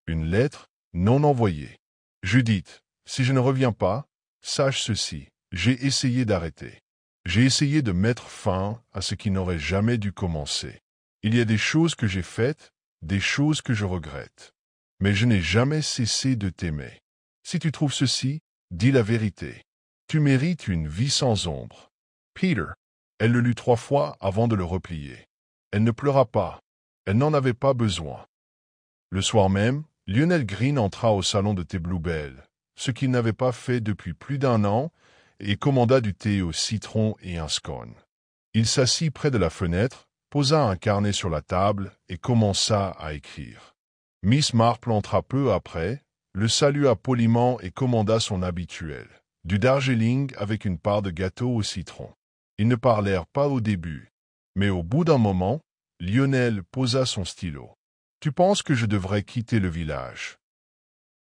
Une lettre non envoyée. « Judith, si je ne reviens pas, sache ceci, j'ai essayé d'arrêter. J'ai essayé de mettre fin à ce qui n'aurait jamais dû commencer. Il y a des choses que j'ai faites, des choses que je regrette. Mais je n'ai jamais cessé de t'aimer. Si tu trouves ceci, dis la vérité. Tu mérites une vie sans ombre. Peter. » Elle le lut 3 fois avant de le replier. Elle ne pleura pas. Elle n'en avait pas besoin. Le soir même, Lionel Green entra au salon de thé Bluebell, ce qu'il n'avait pas fait depuis plus d'1 an, et commanda du thé au citron et un scone. Il s'assit près de la fenêtre, posa un carnet sur la table et commença à écrire. Miss Marple entra peu après, le salua poliment et commanda son habituel, du Darjeeling avec une part de gâteau au citron. Ils ne parlèrent pas au début, mais au bout d'un moment, Lionel posa son stylo. « Tu penses que je devrais quitter le village ?»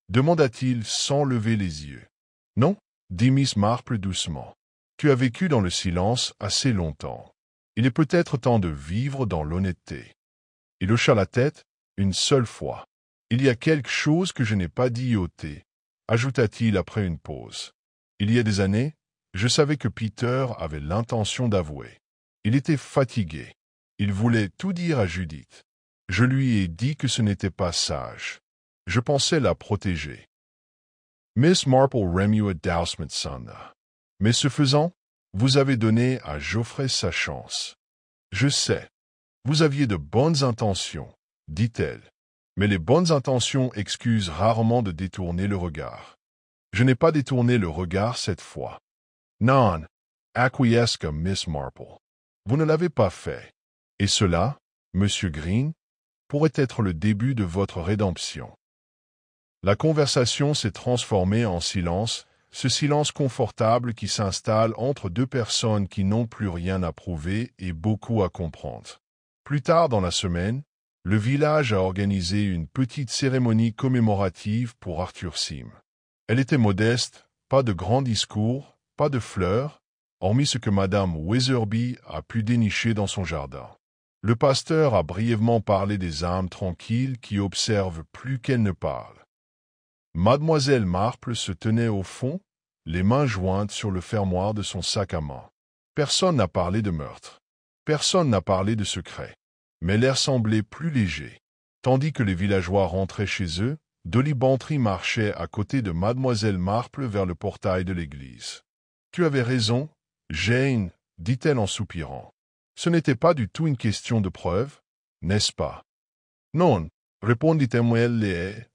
demanda-t-il sans lever les yeux. « Non, » dit Miss Marple doucement. « Tu as vécu dans le silence assez longtemps. Il est peut-être temps de vivre dans l'honnêteté. » Il hocha la tête une seule fois. « Il y a quelque chose que je n'ai pas dit au thé, » ajouta-t-il après une pause. « Il y a des années, je savais que Peter avait l'intention d'avouer. Il était fatigué. Il voulait tout dire à Judith. Je lui ai dit que ce n'était pas sage. Je pensais la protéger. Miss Marple remua doucement son nez. Mais ce faisant, vous avez donné à Geoffrey sa chance. Je sais. Vous aviez de bonnes intentions, dit-elle. Mais les bonnes intentions excusent rarement de détourner le regard. Je n'ai pas détourné le regard cette fois. Non, acquiesça Miss Marple. Vous ne l'avez pas fait. Et cela, Monsieur Green, pourrait être le début de votre rédemption. La conversation s'est transformée en silence, ce silence confortable qui s'installe entre deux personnes qui n'ont plus rien à prouver et beaucoup à comprendre. Plus tard dans la semaine, le village a organisé une petite cérémonie commémorative pour Arthur Sim. Elle était modeste, pas de grands discours, pas de fleurs, hormis ce que Madame Weatherby a pu dénicher dans son jardin. Le pasteur a brièvement parlé des âmes tranquilles qui observent plus qu'elles ne parlent. Mademoiselle Marple se tenait au fond, les mains jointes sur le fermoir de son sac à main. Personne n'a parlé de meurtre. Personne n'a parlé de secret. Mais l'air semblait plus léger. Tandis que les villageois rentraient chez eux, Dolly Bantry marchait à côté de Mademoiselle Marple vers le portail de l'église. « Tu avais raison, Jane, dit-elle en soupirant. Ce n'était pas du tout une question de preuve, n'est-ce pas? Non, répondit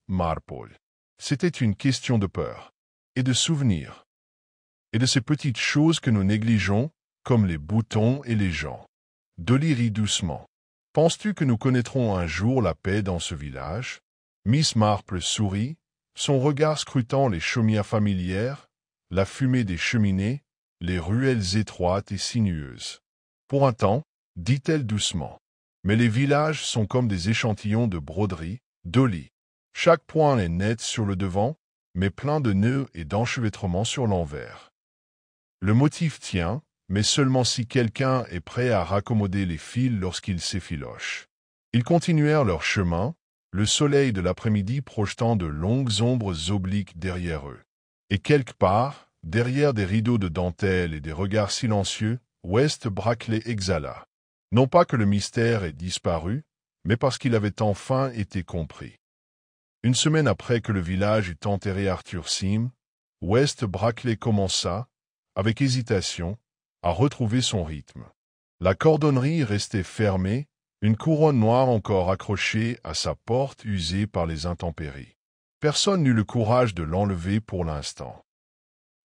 Marple. C'était une question de peur, et de souvenirs, et de ces petites choses que nous négligeons, comme les boutons et les gens. Dolly rit doucement. Penses-tu que nous connaîtrons un jour la paix dans ce village? Miss Marple sourit, son regard scrutant les chaumières familières, la fumée des cheminées, les ruelles étroites et sinueuses. Pour un temps, dit-elle doucement. Mais les villages sont comme des échantillons de broderie, Dolly. Chaque point est net sur le devant, mais plein de nœuds et d'enchevêtrements sur l'envers. Le motif tient, mais seulement si quelqu'un est prêt à raccommoder les fils lorsqu'il s'effiloche. Ils continuèrent leur chemin, le soleil de l'après-midi projetant de longues ombres obliques derrière eux. Et quelque part, derrière des rideaux de dentelle et des regards silencieux, West Brackley exhala. Non pas que le mystère ait disparu, mais parce qu'il avait enfin été compris. Une semaine après que le village eut enterré Arthur Sim, West Brackley commença, avec hésitation, à retrouver son rythme. La cordonnerie restait fermée, une couronne noire encore accrochée à sa porte usée par les intempéries. Personne n'eut le courage de l'enlever pour l'instant.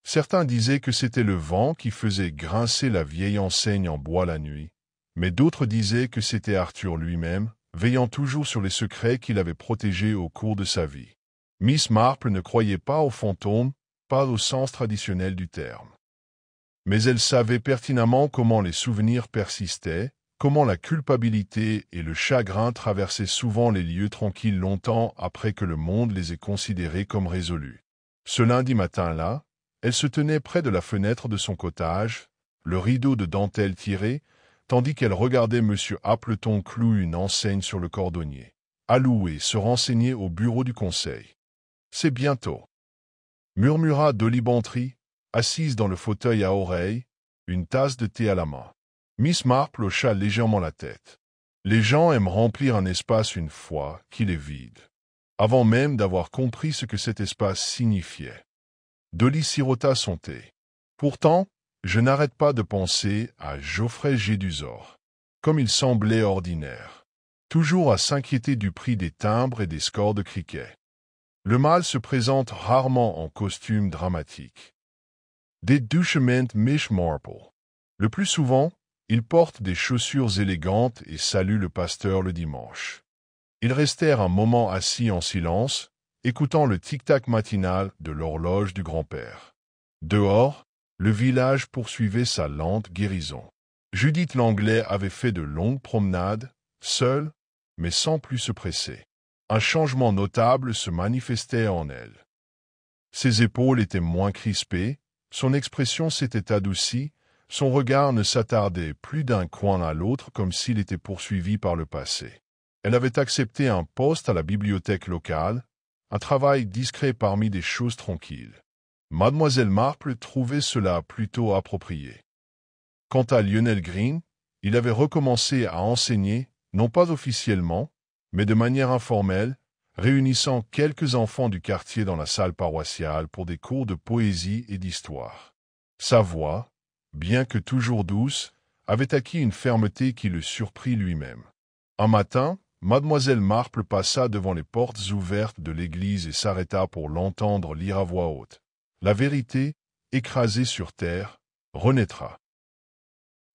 Certains disaient que c'était le vent qui faisait grincer la vieille enseigne en bois la nuit, mais d'autres disaient que c'était Arthur lui-même, veillant toujours sur les secrets qu'il avait protégés au cours de sa vie. Miss Marple ne croyait pas aux fantômes, pas au sens traditionnel du terme. Mais elle savait pertinemment comment les souvenirs persistaient, comment la culpabilité et le chagrin traversaient souvent les lieux tranquilles longtemps après que le monde les ait considérés comme résolus. Ce lundi matin-là, elle se tenait près de la fenêtre de son cottage, le rideau de dentelle tiré, tandis qu'elle regardait M. Appleton clouer une enseigne sur le cordonnier. Allouer, se renseigner au bureau du conseil. « C'est bientôt, » murmura Dolly Bantry, assise dans le fauteuil à oreilles, une tasse de thé à la main. Miss Marple hocha légèrement la tête. Les gens aiment remplir un espace une fois qu'il est vide, avant même d'avoir compris ce que cet espace signifiait. Dolly sirota son thé. Pourtant, je n'arrête pas de penser à Geoffrey Gédusor, comme il semblait ordinaire, toujours à s'inquiéter du prix des timbres et des scores de cricket. Le mâle se présente rarement en costume dramatique. Des douchement Miss Marple. Le plus souvent, il porte des chaussures élégantes et salue le pasteur le dimanche. Ils restèrent un moment assis en silence, écoutant le tic-tac matinal de l'horloge du grand-père. Dehors, le village poursuivait sa lente guérison. Judith Langlais avait fait de longues promenades, seule, mais sans plus se presser. Un changement notable se manifestait en elle. Ses épaules étaient moins crispées, son expression s'était adoucie, son regard ne s'attardait plus d'un coin à l'autre comme s'il était poursuivi par le passé. Elle avait accepté un poste à la bibliothèque locale, un travail discret parmi des choses tranquilles. Mademoiselle Marple trouvait cela plutôt approprié. Quant à Lionel Green, il avait recommencé à enseigner, non pas officiellement, mais de manière informelle, réunissant quelques enfants du quartier dans la salle paroissiale pour des cours de poésie et d'histoire. Sa voix, bien que toujours douce, avait acquis une fermeté qui le surprit lui-même. Un matin, Mademoiselle Marple passa devant les portes ouvertes de l'église et s'arrêta pour l'entendre lire à voix haute. La vérité, écrasée sur terre, renaîtra.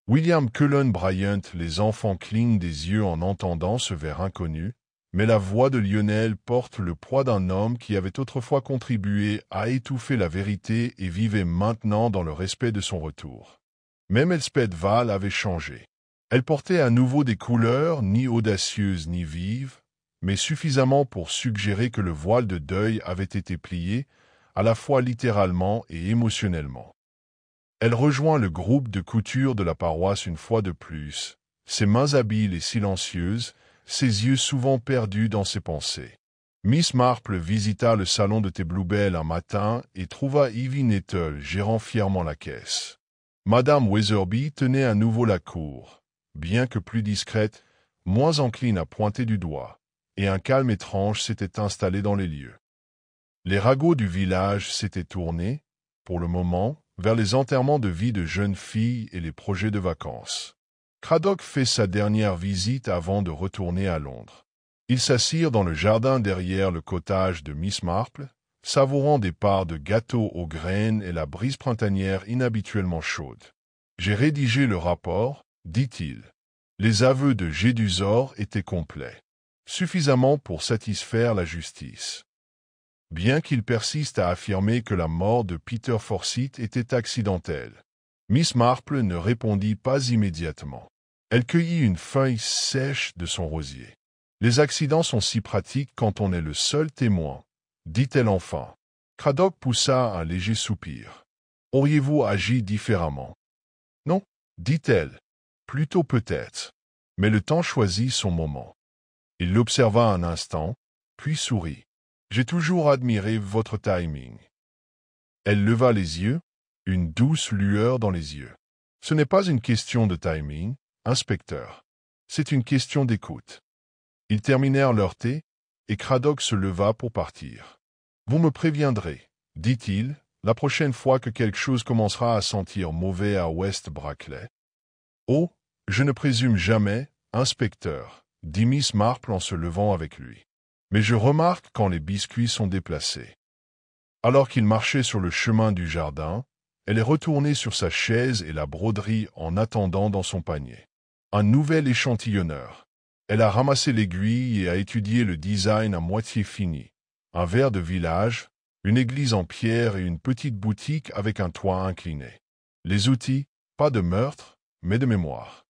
William Cullen Bryant, les enfants clignent des yeux en entendant ce vers inconnu, mais la voix de Lionel porte le poids d'un homme qui avait autrefois contribué à étouffer la vérité et vivait maintenant dans le respect de son retour. Même Elspeth Val avait changé. Elle portait à nouveau des couleurs ni audacieuses ni vives, mais suffisamment pour suggérer que le voile de deuil avait été plié, à la fois littéralement et émotionnellement. Elle rejoint le groupe de couture de la paroisse une fois de plus, ses mains habiles et silencieuses, ses yeux souvent perdus dans ses pensées. Miss Marple visita le salon de thé Bluebell un matin et trouva Evie Nettle gérant fièrement la caisse. Madame Weatherby tenait à nouveau la cour, bien que plus discrète, moins encline à pointer du doigt, et un calme étrange s'était installé dans les lieux. Les ragots du village s'étaient tournés, pour le moment, vers les enterrements de vie de jeunes filles et les projets de vacances. Craddock fait sa dernière visite avant de retourner à Londres. Ils s'assirent dans le jardin derrière le cottage de Miss Marple, savourant des parts de gâteau aux graines et la brise printanière inhabituellement chaude. « J'ai rédigé le rapport, dit-il. Les aveux de Gédusor étaient complets, suffisamment pour satisfaire la justice. Bien qu'il persiste à affirmer que la mort de Peter Forsyth était accidentelle, Miss Marple ne répondit pas immédiatement. Elle cueillit une feuille sèche de son rosier. « Les accidents sont si pratiques quand on est le seul témoin, » dit-elle enfin. Craddock poussa un léger soupir. « Auriez-vous agi différemment ?»« Non, » dit-elle. « Plutôt peut-être. Mais le temps choisit son moment. » Il l'observa un instant, puis sourit. « J'ai toujours admiré votre timing. » Elle leva les yeux, une douce lueur dans les yeux. « Ce n'est pas une question de timing, inspecteur. C'est une question d'écoute. » Ils terminèrent leur thé, et Craddock se leva pour partir. « Vous me préviendrez, » dit-il, « la prochaine fois que quelque chose commencera à sentir mauvais à West Brackley. »« Oh, je ne présume jamais, inspecteur, » dit Miss Marple en se levant avec lui. « Mais je remarque quand les biscuits sont déplacés. » Alors qu'il marchait sur le chemin du jardin, elle est retournée sur sa chaise et la broderie en attendant dans son panier. Un nouvel échantillonneur. Elle a ramassé l'aiguille et a étudié le design à moitié fini. Un verre de village, une église en pierre et une petite boutique avec un toit incliné. Les outils, pas de meurtre, mais de mémoire.